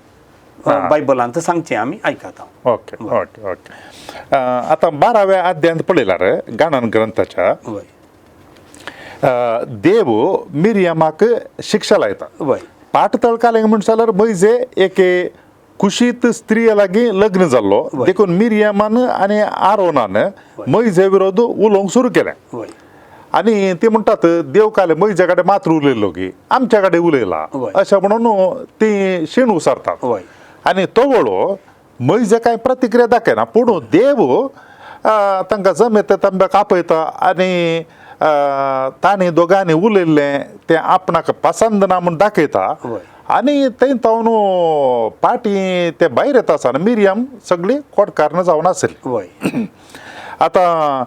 बायबलांत सांगचें आमी आयकता ओके ओके ओके आता 12व्या अध्यायांत पळयल्यार गाणन ग्रंथाच्या वय देव मिरियमाक शिक्षा लायता वय पाठ तळकालें म्हणून जाल्यार मैजे एके कुशीत स्त्री लागी लग्न जाल्लो वय. देखून मिरियमान आनी आरोनान मैजे विरोध उलोवंक सुरू केलें वय आणि ते म्हणतात देव काले मैजे कडेन मात्र उलयलो की आमच्या कडेन उलयला वय. अशें म्हणून ती शेण उसारतात वय आणि तो वळो मैजे कांय प्रतिक्रिया दाखयना पूण देव तांकां जमेता तांब्याक आपयता आनी तांणी दोगांनी उलयल्लें तें आपणाक पसंद ना म्हूण दाखयता वय. आनी थंय तावन पाटी ते भायर येता आसतना मिरियम सगळी कोटकारणां जावन आसली वय आता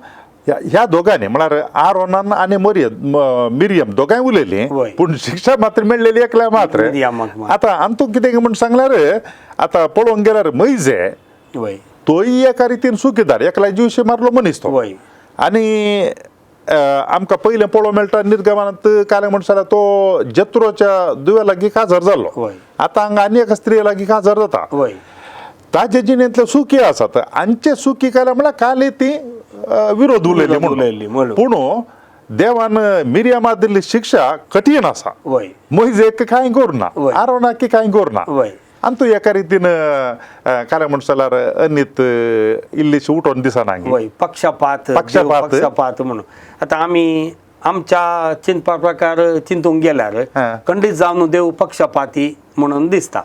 ह्या दोगांनी म्हळ्यार आरोनान आनी मिरियम दोगांय उलयली वय. पूण शिक्षा मात्र मेळलेली एकल्या मात्र मिरियमाक मात्र. आता आंतू कितें म्हूण सांगल्यार आता पळोवंक गेल्यार मैजे वय तोय एका रितीन चुकीदार एकल्या जीवशी मारलो मनीस तो वय आनी आमकां पयलें पळोवंक मेळटा निर्गमनांत कालें म्हणटा जाल्यार तो जत्रोच्या दुवे लागीं काजार जाल्लो वय. आतां हांगा आनी एका स्त्री लागीं काजार जाता वय ताजे जिणेंतले सुखी आसात आमचे सुखी केल्या म्हळ्यार काली ती विरोध उलयली उलयली म्हणून. पूण देवान मिरियमाक दिल्ली शिक्षा कठीण आसा वय मैजेक कांय करना वय. आरोनाक कांय करना वय आनी तूं एका रितीन कालें म्हणटा जाल्यार अनीत इल्लीशी उठोवन दिसना वय पक्षपात पक्षपात. देव पक्षपात म्हणून आता आमी आमच्या चिंतपा प्रकार चिंतूंक गेल्यार हा. खंडीत जावन देव पक्षपाती म्हणून दिसता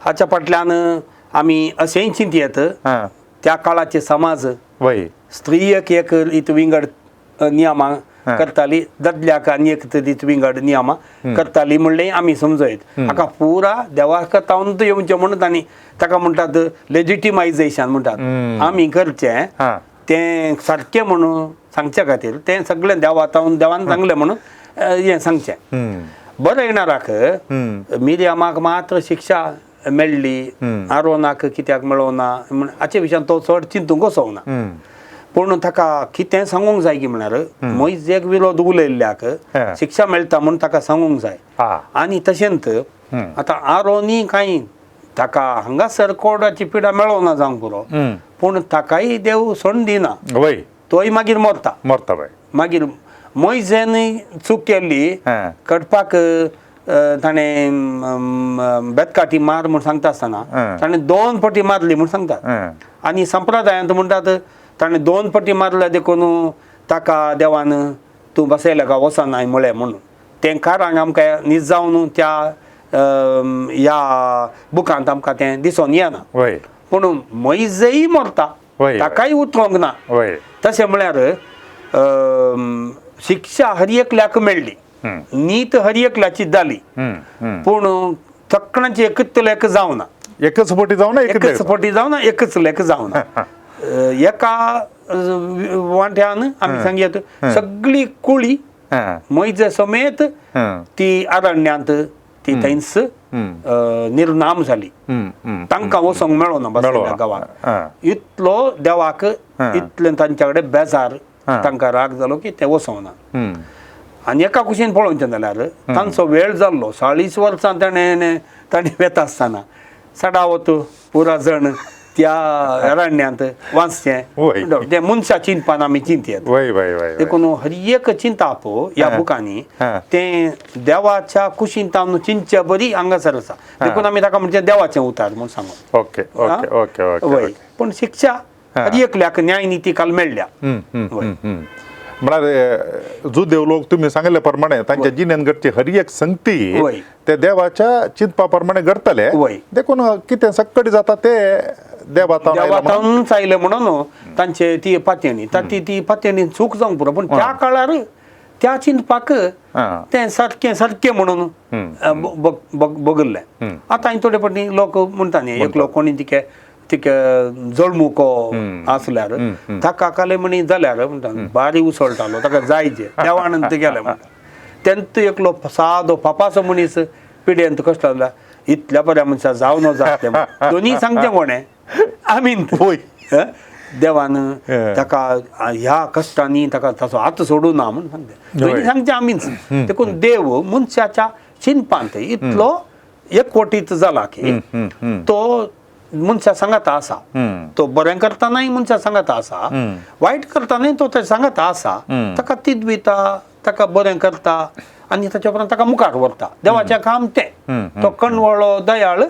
हाच्या फाटल्यान आमी अशेंय चिंतयेत त्या काळाचे समाज वय स्त्रियेक एक रीत विंगड नियमां करताली ददल्याक आनी एक रीत विंगड नियमां करताली म्हणलें आमी समजयत हाका पुरा देवाक तावन येवचें म्हणून आनी ताका म्हणटात लेजिटिमायजेशन म्हणटात आमी करचें तें सारकें म्हणून सांगचे खातीर तें सगळें देवान सांगलें म्हणून हें सांगचें बरें येणाराक मिरियमाक मात्र शिक्षा मेळ्ळी आरोनाक कित्याक मेळोना म्हण हाचे विशयान तो चड चिंतूंक वचोना पूण ताका कितें सांगूंक जाय की म्हळ्यार मैजेक विरोध उलयल्ल्याक शिक्षा मेळटा म्हूण ताका सांगूंक जाय आनी तशेंच आतां आरोनी कांय ताका हांगासर कोर्टाची पिडा मेळोना जावंक पुरो पूण ताकाय देव सोडून दिना वय तोय मागीर मरता वय मागीर मैजेन चूक केल्ली कडपाक ताणें बेतकाटी मार म्हूण सांगता आसतना ताणें 2 फावटी मारली म्हूण सांगतात आनी संप्रदायांत म्हणटात ताणें 2 फावटी मारल्या देखून ताका देवान तूं बसयल्या का वचनाय म्हळें म्हणून तें कारण आमकां न्हीद जावन त्या ह्या बुकांत आमकां तें दिसून येना पूण मैजय मरता ताकाय उठोवंक ना तशें म्हळ्यार शिक्षा हर एकल्याक मेळ्ळी नीत हर एकल्याची जाली पूण तक्कणाची एकच लेख जावना एकच फावटी जावना एकच फावटी जावना एकच लेख जावना एका वांट्यान आमी सांगयात सगळी कुळी मैजे समेत ती अरण्यांत ती थंयच निर्नाम जाली तांकां वचोंक मेळोना बसयल्या गांवांत इतलो देवाक इतलें तांच्या कडेन बेजार तांकां राग जालो की ते वचोना आनी एका कुशीन पळोवचें जाल्यार तांचो वेळ जाल्लो 40 वर्सां ताणें वेता आसतना सडावत पुरा जण त्या अरण्यात वाचते वय. ते मनशा चिंतपान आमी चिंतेत वय वय वय देखून हर एक चिंता पो या बुकांनी हा. ते देवाच्या कुशिंतान चिंच्या बरी हांगासर आसा देखून आमी ताका म्हणजे देवाचें उतार म्हणून सांगू ओके ओके ओके ओके वय पण शिक्षा हर एकल्याक न्याय नीती काल मेळ्ळ्या वय. म्हळ्यार जुदेव लोक तुम्ही सांगिल्ल्या प्रमाणे तांच्या जिणेन घडची हर एक संगती वय. ते देवाच्या चिंतपा प्रमाणे घडतले वय. देखून कितें सक्कडी जाता ते देवातान चायले म्हणून तांचे ती पातयणी ती पातयणी चूक जावंक पुरो पण त्या काळार त्या चिंतपाक तें सारकें सारकें म्हणून बगल्लें आतां हांवें थोडे फावटी लोक म्हणटा न्ही एक लोक कोणी तिके जळमुको आसल्यार ताका काले म्हणी जाल्यार म्हणटा बारी उसळटालो ताका जायचे देवानंद गेले म्हणटा तेंत एकलो सादो पापाचो मनीस पिड्येंत कश्ट जाल्या इतल्या बऱ्या मनशा जावं न जातलें दोनी सांगचें कोणें आमीन देवान ताका ह्या कश्टांनी ताका ताचो हात सोडूं ना म्हूण सांगते दोनी सांगचें आमीच देखून देव मनशाच्या चिंतपांत इतलो एकवटीत जाला की तो मनशा सांगात आसा तो बरें करतानाय मनशा सांगात आसा वायट करतानाय तो ते सांगात आसा ताका तिदविता ताका बरें करता आनी ताच्या उपरांत ताका मुखार व्हरता देवाचें काम तें तो कणवळो दयाळ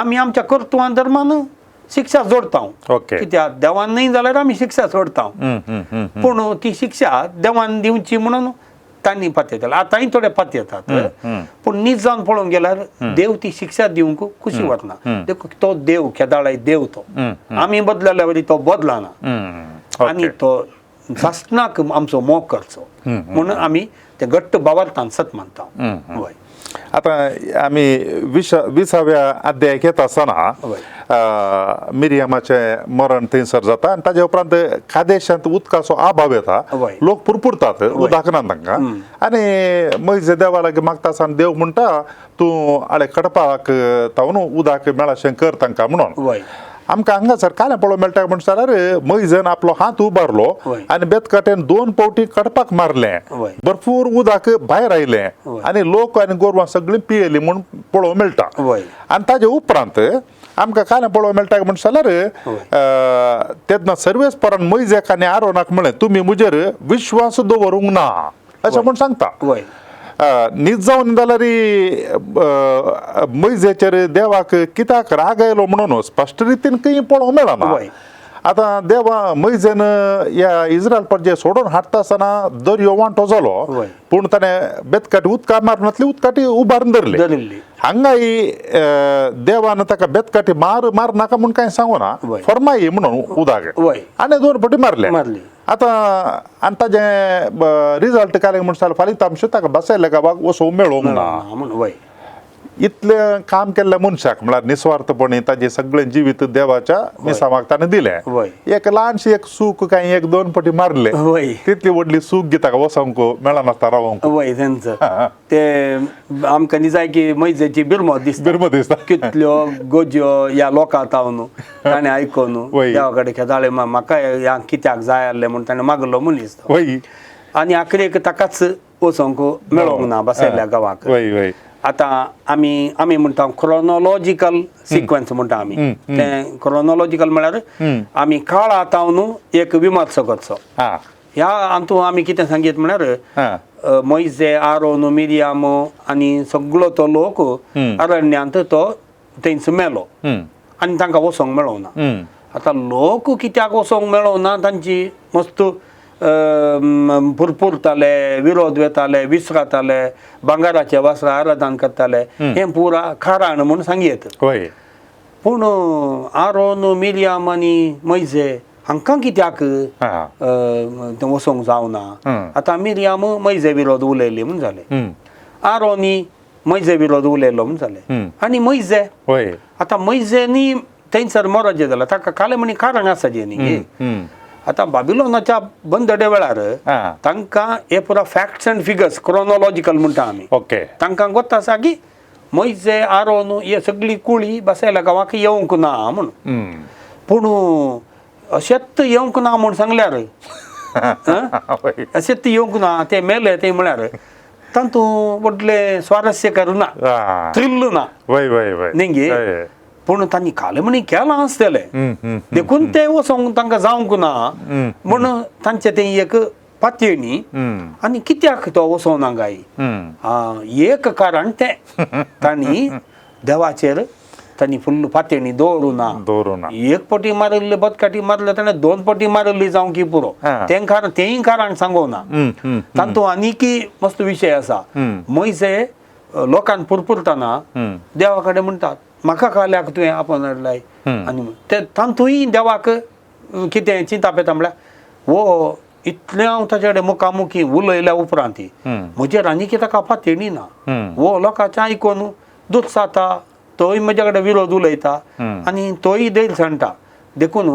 आमी आमच्या कर्तुवां धर्मान शिक्षा जोडता कित्याक देवान न्ही जाल्यार आमी शिक्षा सोडता पूण ती शिक्षा देवान दिवची म्हणून तांणी पातयताले आतांय थोडे पातयतात पूण नीज जावन पळोवंक गेल्यार देव ती शिक्षा दिवंक खुशी वरना देखून तो देव केदाळाय देव तो आमी बदलल्या वरी तो बदलना आनी तो शासनाक आमचो मोग करचो म्हणून आमी ते घट्ट बावार्थान सत मानता वय. आता आमी 20व्या अध्यायाक येता आसतना मिरियमाचें मरण थंयसर जाता आनी ताजे उपरांत कादेशांत उदकाचो अभाव येता लोक पुरपुरतात उदक ना तांकां आनी मैजे देवा लागीं मागता आसतना देव म्हणटा तूं आळे कडपाक तावन उदक मेळशें कर तांकां म्हणून आमकां हांगासर कालें पळोवंक मेळटा म्हणटा जाल्यार मैजन आपलो हात उबारलो आनी बेतकाटेन 2 पावटी कडपाक मारलें भरपूर उदक भायर आयलें आनी लोक आनी गोरवां सगळीं पियेलीं म्हूण पळोवंक मेळटा आनी ताजे उपरांत आमकां कालें पळोवंक मेळटा म्हणटा जाल्यार तेन्ना सर्वेस्परान मैजेक आनी आरोनाक म्हळें तुमी म्हजेर विश्वास दवरूंक ना अशें म्हूण सांगता न्हीद जावन जाल्यार मैजेचेर देवाक कित्याक राग आयलो म्हणून स्पश्ट रितीन खंय पळोवंक मेळना आतां देवा मैजेन ह्या इस्रायल प्रजे सोडून हाडटा आसतना दर्यो वांटो जालो पूण ताणें बेतकाटी उदका मारनातली उदकाटी उबारून धरली हांगाय देवान ताका बेतकाटी मार नाका म्हूण कांय सांगूना फर्माई म्हणून उदक आनी 2 फावटी मारले आतां आनी ताजें रिजल्ट कालें म्हणटा फलितांश ताका बसयल्या गांवाक वचोवंक मेळोंक ना इतलें काम केल्ल्या मनशाक म्हळ्यार निस्वार्थपणी ताजें सगळें जिवीत देवाच्या मिसामाक ताणें दिलें एक ल्हानशी एक सूख काय 1-2 फावटी मारले तितली व्हडली सूख गी ताका वसोंक मेळनासता रावंक वय तेंचं ते आमकां न्ही जाय की मैजेची बिरमो दिसता कितल्यो गोज्यो ह्या लोकां तावन ताणें आयकोन देवा कडेन केदाळे म्हाका ह्या कित्याक जाय आसलें म्हूण ताणें मागलो मनीस आनी आखरेक ताकाच वचोंक मेळोंक ना बसयल्ल्या गांवाक आतां आमी म्हणटा क्रोनोलॉजिकल सिक्वेन्स म्हणटा आमी तें क्रोनोलॉजिकल म्हळ्यार आमी काळ आतावन एक विमर्श करचो ह्या हातूंत आमी कितें सांगीत म्हळ्यार मैजे आरोन मिरियाम आनी सगळो तो लोक अरण्यांत तो थंयच मेलो आनी तांकां वचोंक मेळोना आतां लोक कित्याक वचोंक मेळोना तांची मस्त पुरपुरताले विरोध वेताले विसराताले भांगाराचे वस्त्र आराधन करताले हें पुरा खाराण म्हूण सांगयेत पूण आरोन मिरियाम आनी मैजे हांकां कित्याक वचोंक जावना आतां मिरियाम मैजे विरोध उलयली म्हूण जालें आरोनी मैजे विरोध उलयलो म्हूण जालें आनी मैजे आतां मैजेनी थंयसर मरजे जाला ताका काले म्हणी कारण आसा जे न्ही आतां बाबिलोनाच्या बंदडे वेळार तांकां हे पुरा फॅक्ट्स अँड फिगर्स क्रोनोलॉजिकल म्हणटा आमी तांकां गोत आसा की मैजे आरोन हे सगळी कुळी बसयल्या गांवाक येवंक ना म्हणून पूण अशेंच येवंक ना म्हूण सांगल्यार अशेंच येवंक ना ते मेले ते म्हळ्यार तातूंत व्हडलें स्वारस्य करना थ्रिल्ल ना न्ही पूण तांणी खाले म्हणी केलां आसतलें देखून ते वचोंक तांकां जावंक ना म्हूण तांचे तें एक पातयणी आनी कित्याक तो वचोना गाय एक कारण तें तांणी देवाचेर तांणी फुल्ल पातयणी दवरुना एक पटी मारिल्ले बदकाटी मारले ताणें 2 पटी मारिल्ली जावं की पुरो तेंय कारण सांगोना तातूंत आनीकी मस्त विशय आसा मोइसे लोकांक पुरपुरतना देवा कडेन म्हणटात म्हाका खाल्याक तुवें आपण हाडलाय आनी ते तातूंय देवाक कितें चिंता पेता म्हळ्यार वो इतलें हांव ताचे कडेन मुखामुखी उलयल्या उपरांत म्हजेर आनीक ताका पातयणी ना वो लोकांचें आयकून दूख जाता तोय म्हजे कडेन विरोध उलयता आनी तोय दैल सांडटा देखून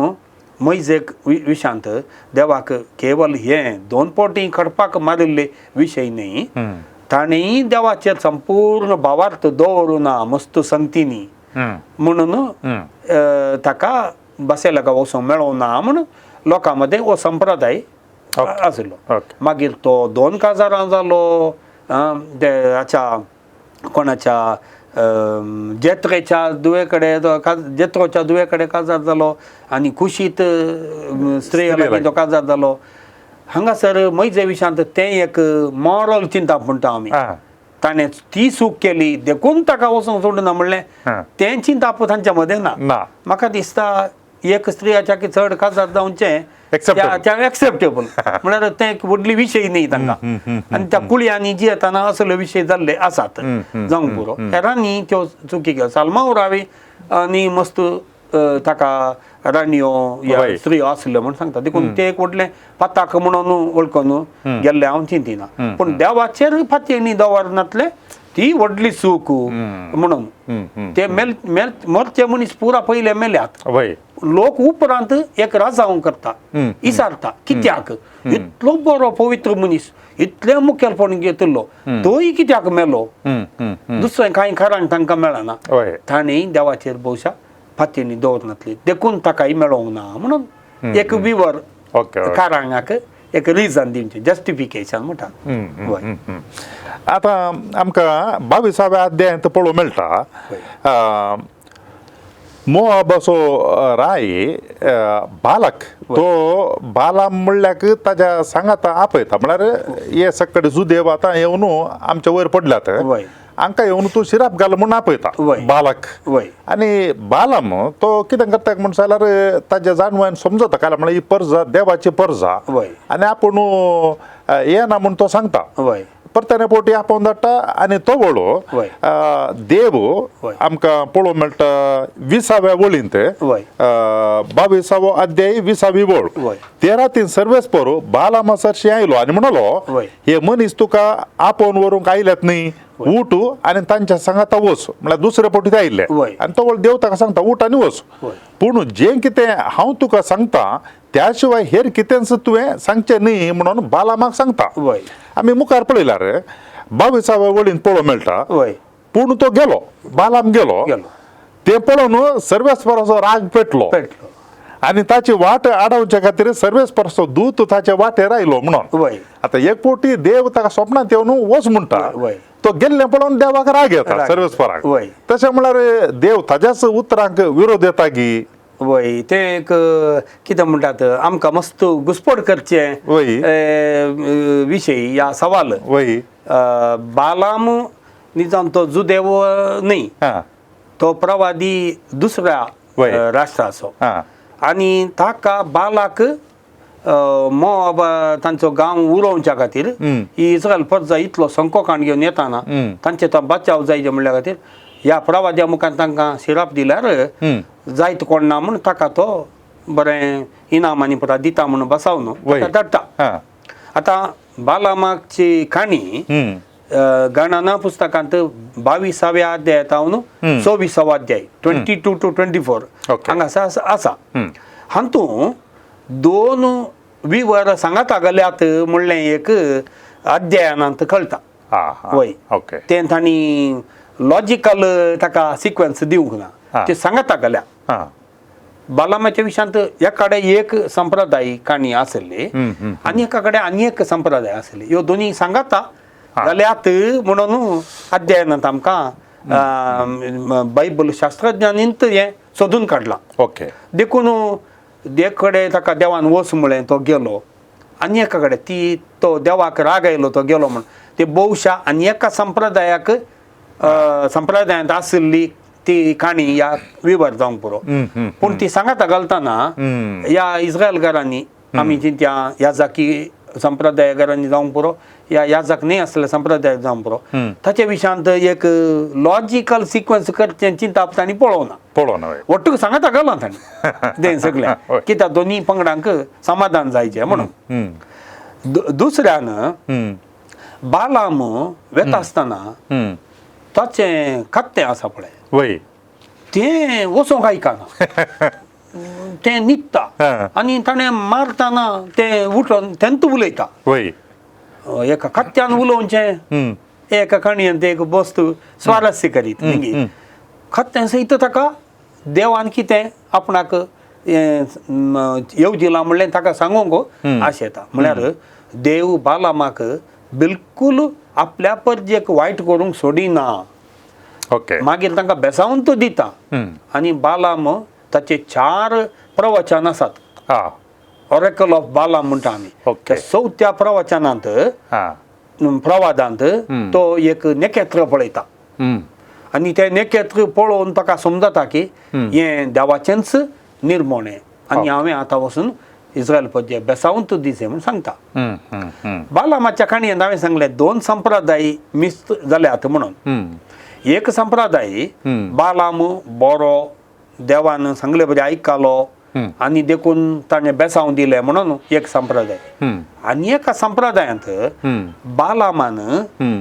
मोइजेक विशांत देवाक केवल हें 2 पटी खडपाक मारिल्ले विशय न्ही ताणेंय देवाचेर संपूर्ण भावार्थ दवरुना मस्त संगतींनी म्हणून ताका बसेलाका वचोंक मेळोना म्हणून लोकां मदें हो संप्रदाय आसलो मागीर तो 2 काजारां जालो हाच्या कोणाच्या जेत्रेच्या दुवे कडेन जेत्रोच्या दुवे कडेन काजार जालो आनी कुशीत स्त्रिये लागीं तो काजार जालो हांगासर मोइजे विशांत तें एक मॉरल चिंता म्हणटा आमी ताणें ती चूक केली देखून ताका वचोंक सोडना म्हणलें तें चिंता तांच्या मदें ना म्हाका दिसता एक स्त्रियाच्या की चड काजार जावचें एक्सेप्टेबल म्हळ्यार तें एक व्हडली विशय न्ही तांकां आनी त्या कुळयांनी जियेताना असले विशय जाल्ले आसात जावंक पुरो हेरांनी त्यो चुकी केल्यो सालमांव रावी आनी मस्त ताका राणयो या स्त्रियो आसल्यो म्हण सांगता देखून ते एक व्हडलें पाताक म्हणून वळखून गेल्ले हांव चिंतिना पूण देवाचेर पातयणी दवरनातले ती व्हडली चूक म्हणून ते मरचे मनीस पुरा पयले मेल्यात लोक उपरांत एक राजावंक करता इसारता कित्याक इतलो बरो पवित्र मनीस इतलें मुखेलपण घेतिल्लो तोय कित्याक मेलो दुसरें कांय कारण तांकां मेळना ताणें देवाचेर भौशा फातींनी दवरनातली देखून ताकाय मेळोंक ना म्हणून एक विवर कारांगाक एक रिजन दिवचें जस्टिफिकेशन म्हणटा आता आमकां 22व्या अध्यायांत पळोवंक मेळटा मोआब असो राय बालक तो बालाम म्हणल्याक ताच्या सांगाता आपयता म्हळ्यार हे सकट जुदेव आतां येवन आमच्या वयर पडल्यात हांकां येवन तूं शिराप घाल म्हणून आपयता बालक आनी बालाम तो कितें करता म्हणून जाल्यार ताच्या जाणवान समजता काय म्हळ्यार ही परजा देवाची परजा आनी आपूण येना म्हूण तो सांगता परताने पोटी आपोवन धाडटा आनी तो वळो देव आमकां पळोवंक मेळटा 20व्या वळींत 22वो अध्याय 20वी वळ 13 सर्वेस्पर बालामासारशी आयलो आनी म्हणलो हे मनीस तुका आपोवन व्हरूंक आयल्यात न्ही उठ आनी तांच्या सांगाता वच म्हळ्यार दुसरे पटीत आयिल्ले आनी तो देव ताका सांगता उठ आनी वच पूण जें कितें हांव तुका सांगता त्या शिवाय हेर कितेंच तुवें सांगचें न्ही म्हणून बालामाक सांगता आमी मुखार पळयल्यार 22व्या वळींत पळोवंक मेळटा पूण तो गेलो बालाम गेलो ते पळोवन सर्वेस्पराचो राग पेटलो आनी ताची वाट आडावचे खातीर सर्वेस्पराचो दूत ताच्या वाटेर आयलो म्हणून आतां एक पोटी देव ताका स्वप्नांत येवन वच म्हणटा तो गेल्ले पळोवन देवाक राग येता सर्वेस्पराक तशें म्हळ्यार देव ताच्याच उतरांक विरोध येता की वय ते एक कितें म्हणटात आमकां मस्त घुसपड करचे विशय ह्या सवाल बालाम निजाम तो जुदेव न्ही तो प्रवादी दुसऱ्या राष्ट्राचो आनी ताका बालाक मोआब तांचो गांव उरोवच्या खातीर ही इस्रायल परजा इतलो संकोकांड घेवन येताना तांचे तो बचाव जायचे म्हणल्या खातीर ह्या प्रवाद्या मुखार तांकां शिराप दिल्यार जायत कोण ना म्हूण ताका तो बरें इनामांनी पुरा दिता म्हणून बसावन धाडटा आतां बालामाची काणी गणना पुस्तकांत 22व्या अध्यायातावन 24वो अध्याय 22 to 24 हांगासर आसा हातूंत 2 विवर सांगाता गेल्यात म्हणलें एक अध्यायानांत कळटा वय तें तांणी लॉजिकल ताका सिक्वेन्स दिवंक ना ते सांगाता गेल्या बालामाच्या विशयांत एकाडे एक संप्रदाय काणी आसली आनी एका कडेन आनी एक संप्रदाय आसली ह्यो दोनी सांगाता जाल्यात म्हणून अध्यायनांत आमकां बायबल शास्त्रज्ञांनींत हे सोदून काडलां. ओके. देखून एक कडेन ताका देवान वच म्हळें तो गेलो, आनी एका कडेन तो देवाक राग आयलो तो गेलो म्हण ते भोवशा आनी एका संप्रदायांत आशिल्ली ती काणी ह्या विवर जावंक पुरो. पूण ती सांगाता घालतना ह्या इस्रायलकारांनी आमी त्या याजाकी संप्रदायकारांनी जावंक पुरो या याजाक न्ही आसलेल्या संप्रदायाक जावंक पुरो ताचे विशयांत एक लॉजिकल सिक्वन्स करचें चिंता तांणी पळोवना. वट्टूक सांगाता घालो तांणी तें सगळें कित्याक दोनी पंगडांक समाधान जायचें म्हणून. दुसऱ्यान बालाम वेता आसतना ताचें कत्तें आसा पळय तें वचोंक आयकना. तें न्हिदता आनी ताणें मारतना तें उठोन तेंत उलयता. एका कत्त्यान उलोवचें एका काणयेंत एक वस्तू स्वारस्य करीत कत्तें सयत ताका देवान कितें आपणाक येवजिलां म्हणलें ताका सांगूंक आश येता. म्हळ्यार देव बालामाक बिलकूल आपल्या परजेक वायट करूंक सोडिना. मागीर तांकां बेसावंत दिता. आनी बालाम ताचे 4 प्रवचन आसात. ऑरेकल ऑफ बालाम म्हणटा आमी. त्या 4थ्या प्रवचनांत प्रवादांत तो एक नखेत्र पळयता आनी तें नखेत्र पळोवन ताका समजता की हें देवाचेंच निर्मोणें आनी हांवें आतां वचून इस्रायल पद्ये बेसावंत दिसे म्हूण सांगता. बालामाच्या काणयेंत हांवें सांगलें 2 संप्रदाय मिस जाल्यात म्हणून. एक संप्रदाय बालाम बरो देवान सांगले बरें आयकलो आनी देखून ताणें बेसांव दिलें म्हणून एक संप्रदाय. आनी एका संप्रदायांत बालामान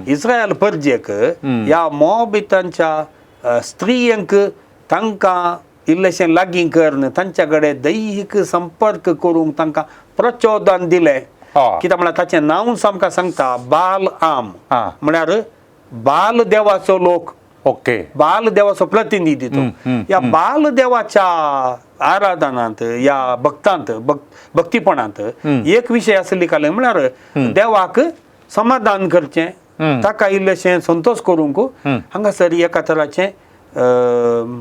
इस्रायल परजेक ह्या मोआबितांच्या स्त्रियांक तांकां इल्लेशें लागीं करन तांच्या कडेन दैहिक संपर्क करूंक तांकां प्रचोदन दिलें. कित्याक म्हळ्यार ताचें नांव आमकां सांगता बाल आम म्हळ्यार बाल देवाचो लोक. बाल देवाचो प्रतिनिधी तो. ह्या बाल देवाच्या आराधनांत या भक्तांत भक्तीपणांत एक विशय आसली काले म्हळ्यार देवाक समाधान करचें ताका इल्लेशें संतोश करूंक हांगासर एका तराचें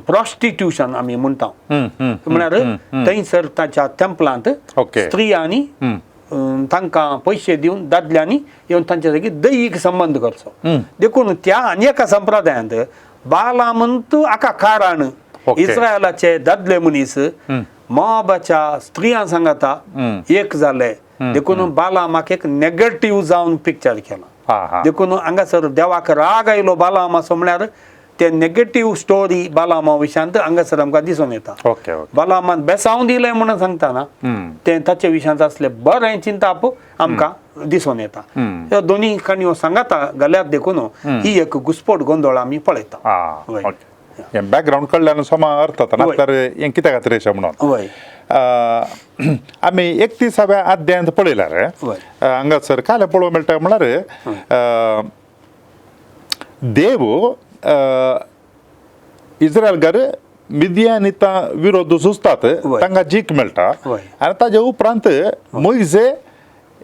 प्रॉस्टिट्यूशन आमी म्हणटा. म्हळ्यार थंयसर ताच्या टेंपलांत स्त्रियांनी तांकां पयशे दिवन दादल्यांनी येवन तांचे जागी दैहीक संबंध करचो. देखून त्या आनी एका संप्रदायांत बालामंत आका कारण इस्रायलाचे दादले मनीस मोआबाच्या स्त्रियां सांगाता एक जाले. देखून बालामाक एक नेगेटिव्ह जावन पिक्चर केला. देखून हांगासर देवाक राग आयलो बालामाचो म्हळ्यार ते नेगेटिव्ह स्टोरी बालामा विशयांत हांगासर आमकां दिसून येता. बालामान बेसांव दिलें म्हणून सांगतना तें ताचे विशयांत असलें बरें चिंताप आमकां दिसून येता. ह्यो दोनी काणयो सांगाता जाल्यार देखून ही एक घुसपट गोंदळ आमी पळयता. बॅकग्राऊंड कळल्यान समा अर्थ तर हें कित्या खातीर अशें म्हणून आमी 31व्या अध्यायांत पळयल्यार हांगासर काले पळोवंक मेळटा म्हळ्यार देव इस्रायलकार मिदियानिता विरोध झुजतात तांकां जीख मेळटा. आनी ताजे उपरांत मोइजे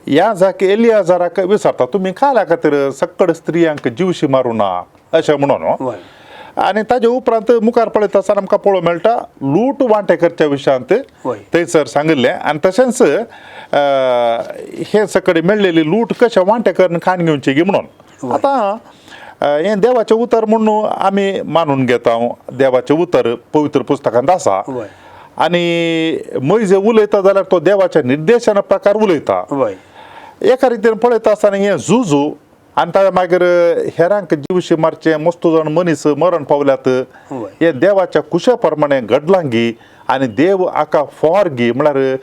याजाक एलियाजाराक विचारता तुमी काल्या खातीर सक्कड स्त्रियांक जीवशी मारुना अशें म्हणून. आनी ताजे उपरांत मुखार पळयता आसतना आमकां पळोवंक मेळटा लूट वांटेकरच्या विशयांत थंयसर सांगिल्लें. आनी तशेंच हे सकड मेळलेली लूट कशें वांटेकरन खाण घेवची गी म्हणून. आतां हें देवाचें उतर म्हणून आमी मानून घेता. देवाचें उतर पवित्र पुस्तकांत आसा आनी मोइजे उलयता जाल्यार तो देवाच्या निर्देशना प्रकार उलयता. एका रितीन पळयता आसतना हें झुजू आनी ताच्या मागीर हेरांक जीवशी मारचें मस्त जाण मनीस मरण पावल्यात हे देवाच्या कुशे प्रमाणे घडलां गी आनी देव आका फॉर गी म्हळ्यार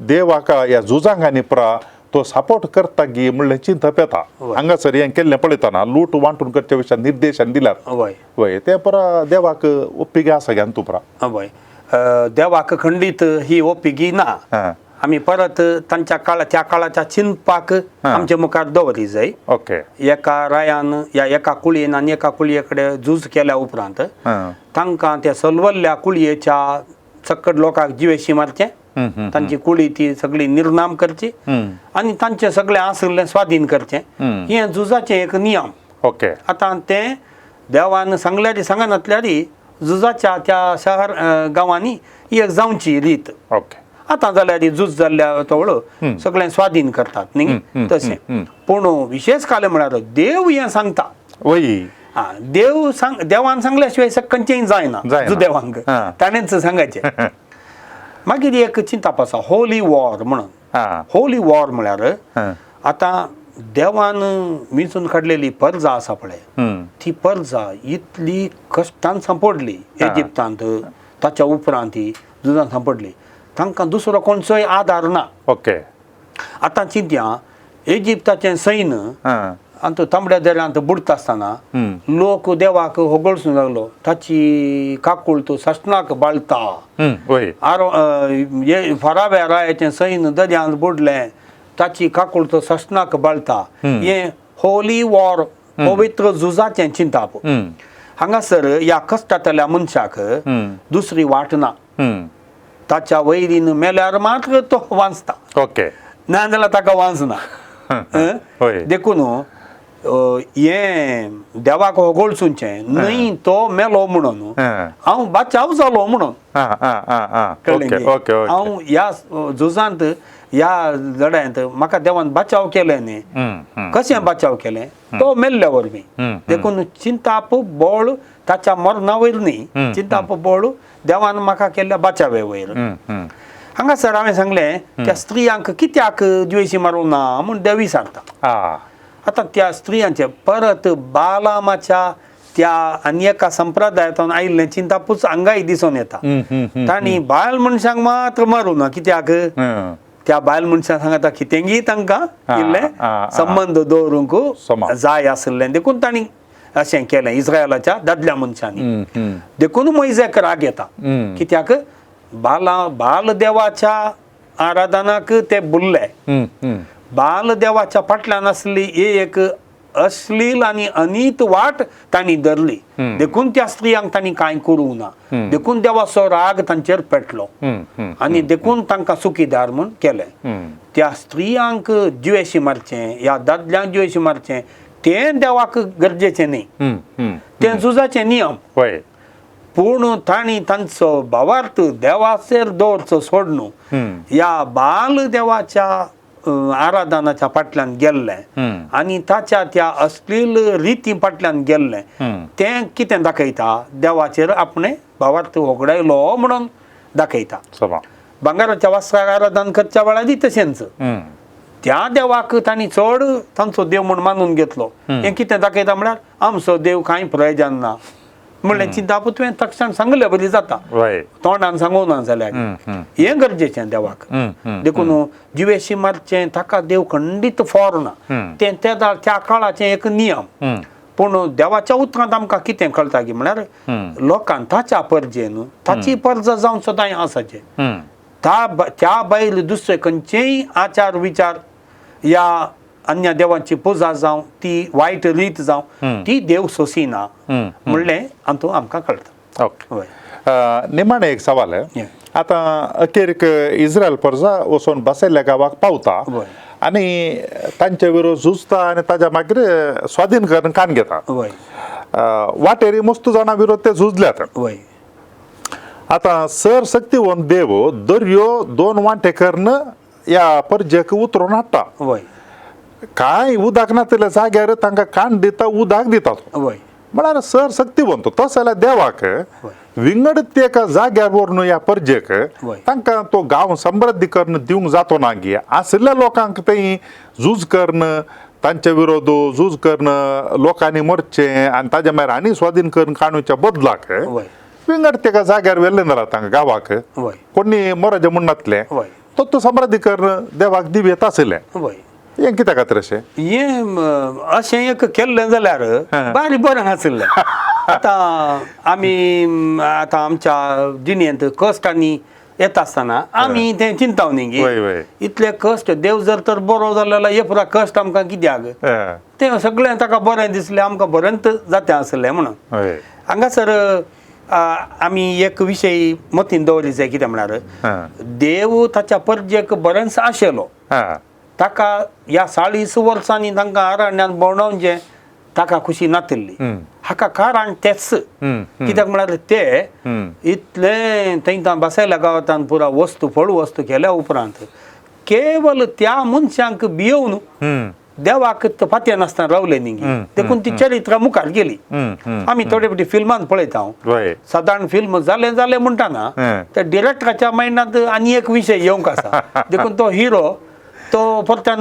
देव आका ह्या झुजांक आनी पुरा तो सपोर्ट करता गी म्हणलें चिंतप येता. हांगासर हें केल्लें पळयतना लूट वांटून करच्या विशयान निर्देशन दिल्यात वय ते पुरा देवाक ओप्पिगे आसा गे तूं पुरा. देवाक खंडीत ही ओप्पिगी ना. आमी परत तांच्या त्या काळाच्या चिंतपाक आमच्या मुखार दवरली जाय. एका रायान या एका कुळयेन आनी एका कुळये कडेन झूज केल्या उपरांत तांकां त्या सलवल्ल्या कुळयेच्या चक्कड लोकांक जिवेशी मारचें. तांची कुळी ती सगळी निर्नाम करची आनी तांचें सगळें आसलें स्वाधीन करचें. हें झुजाचें एक नियम. आतां तें देवान सांगल्यारी सांगनातल्यारी झुजाच्या त्या शहर गांवांनी एक जावची रीत ओके आता जाल्यार झूज जाल्ल्या तवळ सगळें स्वाधीन करतात न्ही तशें पूण विशेष काले म्हळ्यार देव हें सांगता वय देवान सांगल्या शिवाय सकंचेय जायना देवांक ताणेंच सांगायचें मागीर एक चिंताप आसा होली वॉर म्हणून होली वॉर म्हळ्यार आतां देवान मिचून काडलेली पर्जा आसा पळय ती पर्जा इतली कश्टान सांपडली इजिप्तांत ताच्या उपरांत ती झुजान सांपडली तांकां दुसरो कोणचोय आदार ना ओके आतां चिंतया इजिप्ताचें सैन्य आनी तो तांबड्या दर्यांत बुडता आसतना लोक देवाक होगळसूंक लागलो ताची काकूळ तो सशनाक बाळता फराव्या रायाचें सैन्य दर्यांत बुडलें ताची काकूळ तो सशनाक बाळता हें होली वॉर पवित्र झुजाचें चिंताप हांगासर ह्या कश्टांतल्या मनशाक दुसरी वाट ना ताच्या वैरीन मेल्यार मात्र तो वाचता ओके ना जाल्यार ताका वाचना देखून हें देवाक होगळसूंचें न्हय तो मेलो म्हणून हांव बाचाव जालो म्हणून हांव ह्या झुजांत ह्या लढायेंत म्हाका देवान बचाव केलें न्ही कशें बचाव केलें तो मेल्ल्या वरवीं देखून चिंताप बोळ ताच्या मरणा वयर न्ही चिंताप बोळ देवान म्हाका केल्ल्या बचावे वयर हांगासर हांवें सांगलें त्या स्त्रियांक कित्याक द्वेशी मारूं ना म्हूण देव विचारता आतां त्या स्त्रियांचे परत बालामाच्या त्या आनी एका संप्रदायांतून आयिल्लें चिंतापूच हांगाय दिसून येता तांणी बायल मनशांक मात्र मारूं ना कित्याक त्या बायल मनशां सांगता कितेंगी तांकां इल्लें संबंद दवरूंक जाय आसलें देखून तांणी अशें केलें इस्रायलाच्या दादल्या मनशांनी देखून मोइजेक राग येता कित्याक बाल देवाच्या आराधनाक ते बुरले बाल देवाच्या फाटल्यान आसली एक अश्लील आनी अनीत वाट तांणी धरली देखून त्या स्त्रियांक तांणी कांय करूंक ना देखून देवाचो राग तांचेर पेटलो आनी देखून तांकां सुखीदार म्हूण केलें त्या स्त्रियांक द्वेशी मारचें या दादल्यांक द्वेशी मारचें तें देवाक गरजेचें न्ही तें झुजाचें नियम पूण तांणी तांचो भावार्थ देवाचेर दवरचो सोडून ह्या बाल देवाच्या आराधनाच्या फाटल्यान गेल्लें आनी ताच्या त्या अश्लील रिती फाटल्यान गेल्लें तें कितें दाखयता देवाचेर आपणें भावार्थ होगडायलो म्हणून दाखयता भांगाराच्या वस्त्राक आराधन करच्या वेळार तशेंच त्या देवाक तांणी चड तांचो देव म्हूण मानून घेतलो हें कितें दाखयता म्हळ्यार आमचो देव कांय प्रयोजन ना म्हणलें चिंतापूत तुवें तक्षण सांगलें बरी जाता तोंडान सांगूं ना जाल्यार हें गरजेचें देवाक देखून जिवेशी मारचें ताका देव खंडीत फोर ना तें त्या काळाचें एक नियम पूण देवाच्या उतरांत आमकां कितें कळटा की म्हळ्यार लोकांक ताच्या परजेन ताची पर्ज जावन सदांय आसाचें त्या भायर दुसरे खंयचेय आचार विचार या अन्य देवांची पुजा जावं ती वायट रीत जावं ती देव सोसिना म्हणलें हातूंत आमकां कळटा ओके निमाणे एक सवाल आहे आता अखेरीक इस्रायल पर्जा वचून बसयल्ल्या गावाक पावता आनी तांचे विरोध झुजता आनी ताच्या मागीर स्वाधीन करून कान घेता वाटेरी मस्त जाणां विरोध ते झुजल्यात आता सर शक्तिवंत देव दर्यो दोन वांटे करून या पर्जेक उतरून हाडटा काय उदक नातल्या जाग्यार तांकां कान दिता उदक दितात म्हळ्यार सर शक्तिवंत तस जाल्यार देवाक विंगड ते एका जाग्यार व्हरून ह्या पर्जेक तांकां तो गांव समृद्धीकरण दिवंक जातो ना गे आसल्या लोकांक तें झूज करण तांचे विरोध झूज करण लोकांनी मरचें आनी ताच्या मागीर आनी स्वाधीन करून काडूच्या बदलाक विंगड तेका जाग्यार व्हेल्ले ना तांकां गांवाक कोणी मरजे म्हणनातले तो समृद्धीकरण देवाक दिवेत आसलें हें कित्याक खातीर अशें हें अशें एक केल्लें जाल्यार बारी बरें आसलें आतां आमी आतां आमच्या जिणेंत कश्टांनी येता आसतना आमी तें चिंताव न्ही गे इतले कश्ट देव जर तर बरो जालो जाल्यार हे पुरा कश्ट आमकां कित्याक तें सगळें ताका बरें दिसलें आमकां बरेंत जातें आसलें म्हणून हांगासर आमी एक विशय मतीन दवरली जाय कितें म्हळ्यार देव ताच्या पर्जेक बरेंच आशिल्लो ताका ह्या 40 वर्सांनी तांकां अरण्यान भोंवडावन जें ताका खुशी नातिल्ली हाका कारण तेच कित्याक म्हळ्यार ते इतले थंय बसयल्या गांवांत पुरा वस्तू फळू वस्तू केल्या उपरांत केवल त्या मनशांक भियोवन देवाक फात्या नासतना रावले न्ही देखून ती चरित्रां मुखार गेली. आमी थोडे फावटी फिल्मान पळयता सादारण फिल्म जालें म्हणटाना त्या डिरेक्टराच्या मायंडांत आनी एक विशय येवंक आसा देखून तो हिरो तो परत्यान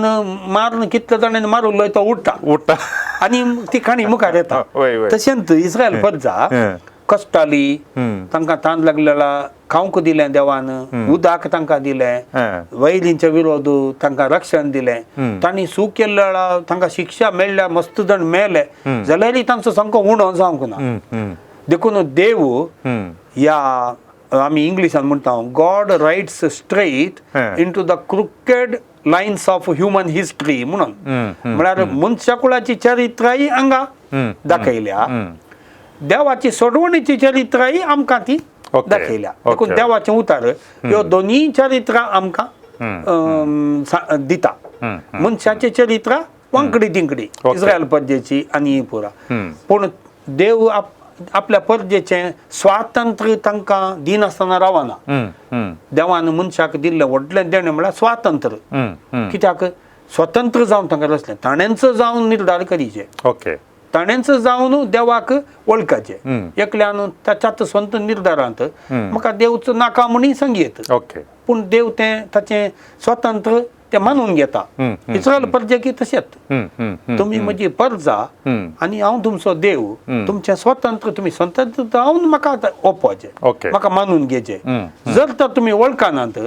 मारून कितले जाणांनी मारूंक तो उठता आनी ती काणी मुखार येता. तशेंच इस्रायल प्रजा कश्टाली तांकां ताण लागलेला खावंक दिलें देवान उदक तांकां दिलें वैरींच्या विरोध तांकां रक्षण दिलें तांणी सूख केल्ले वेळार तांकां शिक्षा मेळ्ळ्या मस्त जण मेले जाल्यारय तांचो सामको उणो जावंक ना. देखून देव ह्या आमी इंग्लिशान म्हणटा God writes straight into the crooked lines of human history म्हणून म्हळ्यार मनशा कुळाची चरित्राय हांगा दाखयल्या देवाची सोडवणीची चरित्राय आमकां ती दाखयल्या. देखून देवाचें उतार ह्यो दोनी चरित्रां आमकां दिता. मनशाची चरित्रां वांकडी तिंकडी इस्रायल प्रजेची आनी पुरा पूण देव आपल्या प्रजेचें स्वातंत्र्य तांकां दिनासतना रावना. देवान मनशाक दिल्लें व्हडलें देणें म्हळ्यार स्वातंत्र्य. कित्याक स्वतंत्र जावन तांकां रचलें ताणेंच जावन निर्धार करीचे ताणेंच जावन देवाक वळखचें एकल्यान ताच्याच स्वंत निर्धारांत म्हाका देवचो नाका म्हणून संगीत पूण देव तें ताचें स्वतंत्र ते मानून घेता. इस्रायल प्रजेक तशेंच तुमी म्हजी प्रजा आनी हांव तुमचो देव तुमचें स्वतंत्र तुमी स्वतंत्र जावन म्हाका ओपवाचें म्हाका मानून घेवचें. जर तर तुमी वळखनात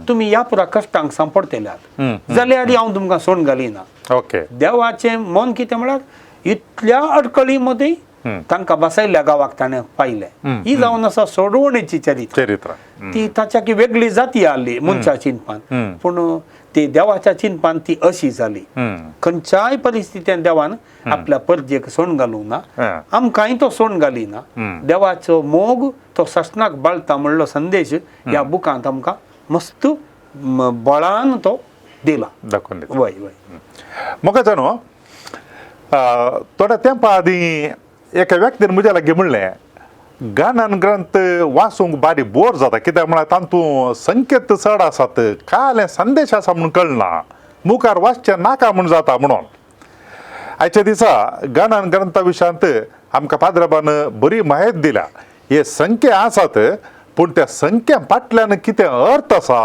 तुमी ह्या पुरा कश्टांक सांपडतल्यात जाल्यार हांव तुमकां सोड घालिना. देवाचें मन कितें म्हळ्यार इतल्या अडकळी मध्ये तांकां बसयल्ल्या गांवाक ताणें पायलें. ही जावन आसा सोडवणेची चरित्र. ती ताच्या वेगळी जाती आसली मनशा चिंतपान पूण ती देवाच्या चिंतपान ती अशी जाली. खंयच्याय परिस्थितीन देवान आपल्या परजेक सोड घालूंक ना आमकांय तो सोड घालिना. देवाचो मोग तो ससनाक बाळता म्हणलो संदेश ह्या बुकांत आमकां मस्त बळान तो दिला. वय वय म्हाका जाणो थोड्या तेंपा आदीं एका व्यक्तीन म्हज्या लागीं म्हणलें गानान ग्रंथ वाचूंक बारी बोर जाता कित्याक म्हळ्यार तातूंत संकेत चड आसात काय संदेश आसा म्हणून कळना मुखार वाचचें नाका म्हूण जाता म्हणून. आयच्या दिसा गानान ग्रंथा विशयांत आमकां पाद्रबान बरी माहिती दिल्या. हे संख्ये आसात पूण त्या संख्ये फाटल्यान कितें अर्थ आसा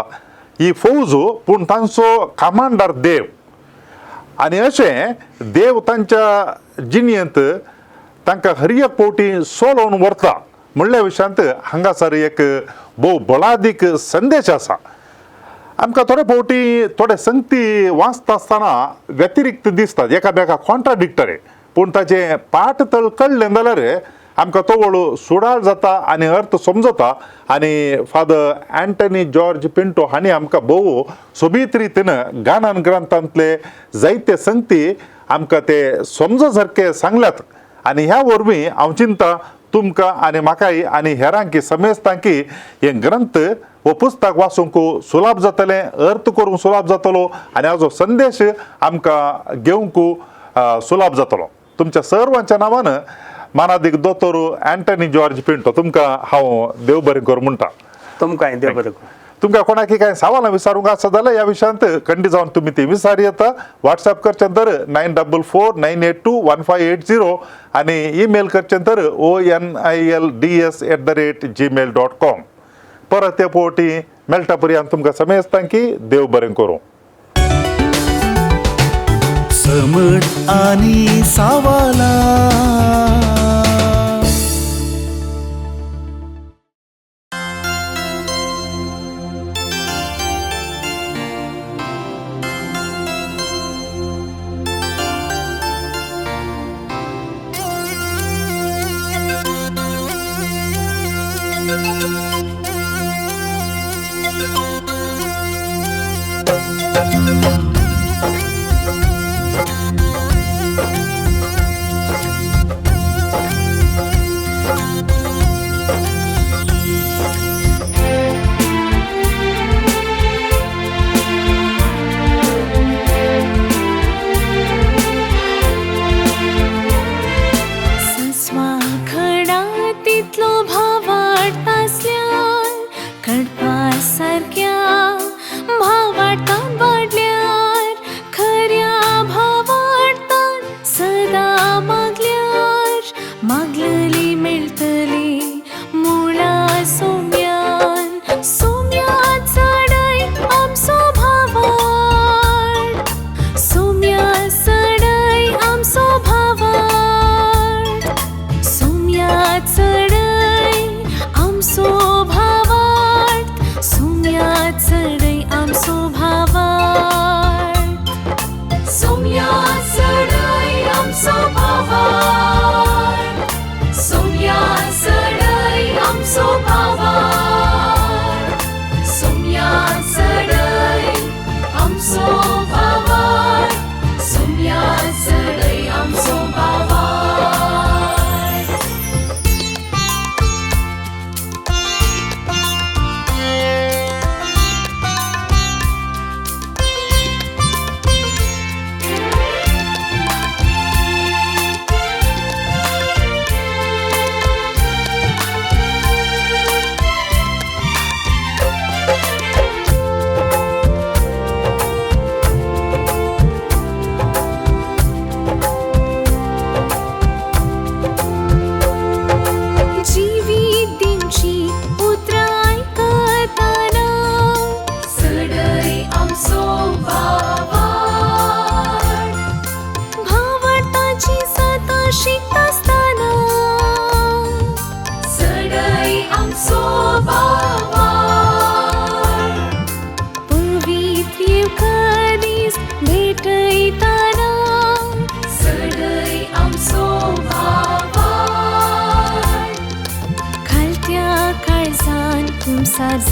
ही फौज पूण तांचो कमांडर देव आनी अशें देव तांच्या जिणेंत तांकां हर एक फावटी सोलोवन व्हरता म्हणल्या विशयांत हांगासर एक भोव बळादीक संदेश आसा. आमकां थोडे फावटी थोडे संगती वाचता आसतना व्यतिरिक्त दिसतात एकामेकाक कॉन्ट्राडिक्टरी पूण ताचें पाठतळ कळ्ळें जाल्यार आमकां तो वळू सुडाळ जाता आनी अर्थ समजता. आनी फादर अँटनी जॉर्ज पिंटो हांणी आमकां भोव सोबीत रितीन गानान ग्रंथांतले जायते संगती आमकां ते समज सारके सांगल्यात. आनी ह्या वरवीं हांव चिंता तुमकां आनी म्हाकाय आनी हेरांकी समेस्तांकी हे ग्रंथ वो पुस्तक वाचूंक सुलभ जातलें अर्थ करूंक सुलभ जातलो आनी हाजो संदेश आमकां घेवंक सुलभ जातलो. तुमच्या सर्वांच्या नांवान मानादीक दोतोर अँटनी जॉर्ज पिंटो तुमकां हांव देव बरें कर म्हणटा. तुमकांय देव बरें कर. तुमकां कोणाकी कांय सवालां विचारूंक आसा जाल्यार ह्या विशयांत खंडी जावन तुमी ती विचार येता. व्हॉट्सॲप करचें तर 9449821580 आनी ईमेल करचें तर onilds@gmail.com. परत ते फावटी मेळटा पर्यंत तुमकां समेस्तांकी देव बरें करूं. समट आणि सावाला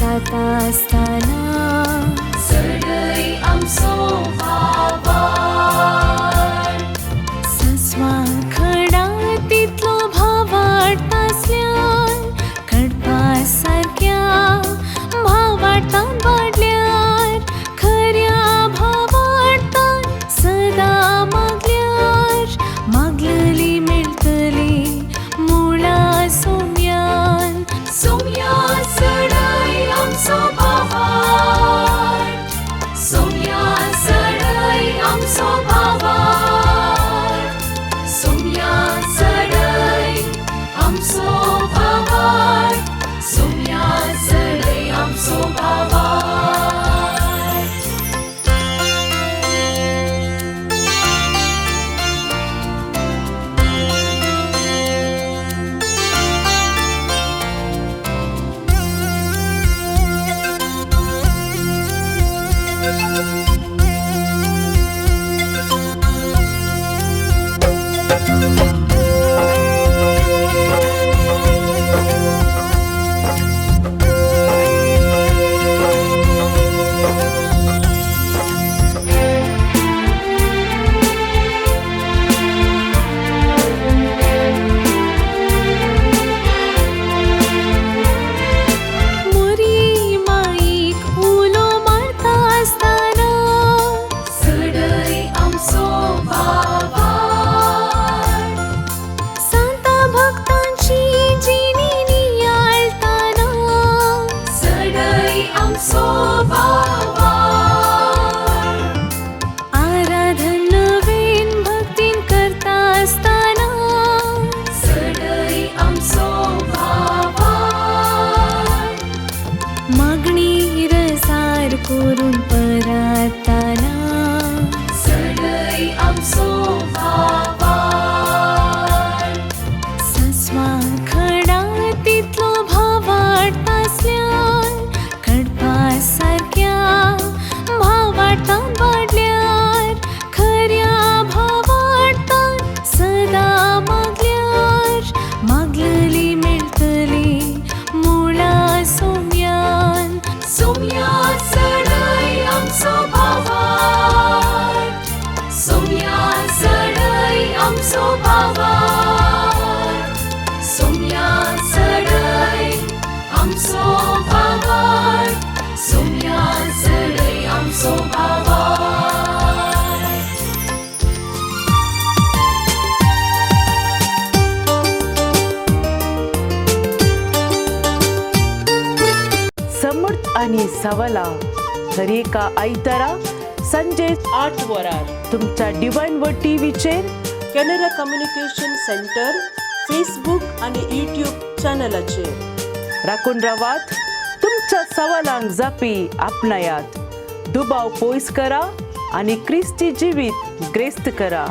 साता असताना सडई आमचो भावार सस्वा खडा तितलो भावाट आसल्यान कडपा सारक्या भावाटान वाडल्यार खऱ्या भावाटान सदा मागल्यार मागलली मेळटली मुळा सोम्यान सोम्या सडई आमचो भावार सोम्या सडई आमचो भावार सोम्या सडई आमचो भावार सोम्या सडई आमचो भावार मुरी माईक उलो मारता असताना सडई आमचो भावार संता भक्तांची जिणी नियाळताना सडई आमचो भावार आराधन नवीन भक्तीन करता असताना सडई आमचो भावार मागणी रसार करून परताना सडई आमचो भावार सस्वा खडा तितलो भावाट आसल्यान कडपा सारक्या भावाटान वाडल्यार खऱ्या भावाटान सदा मागल्यार मागलली मेळटली मुळा सोम्यान सोम्या सडई आमचो भावार सोम्या सडई आमचो भावार सोम्या सडई आमचो भावार सोम्या सडई आमचो भावार समर्थ आणि सवाला दर एका आयतारा संजे 8 वरार तुमच्या डिवाइन वर्ड टीव्हीचेर कॅनरा कम्युनिकेशन सेंटर फेसबुक आणि यूट्यूब चॅनलाचेर राखून रावात. तुमच्या सवालांक जापी आपणायात. दुबाव पयस करा आणि क्रिस्ती जिवीत ग्रेस्त करा.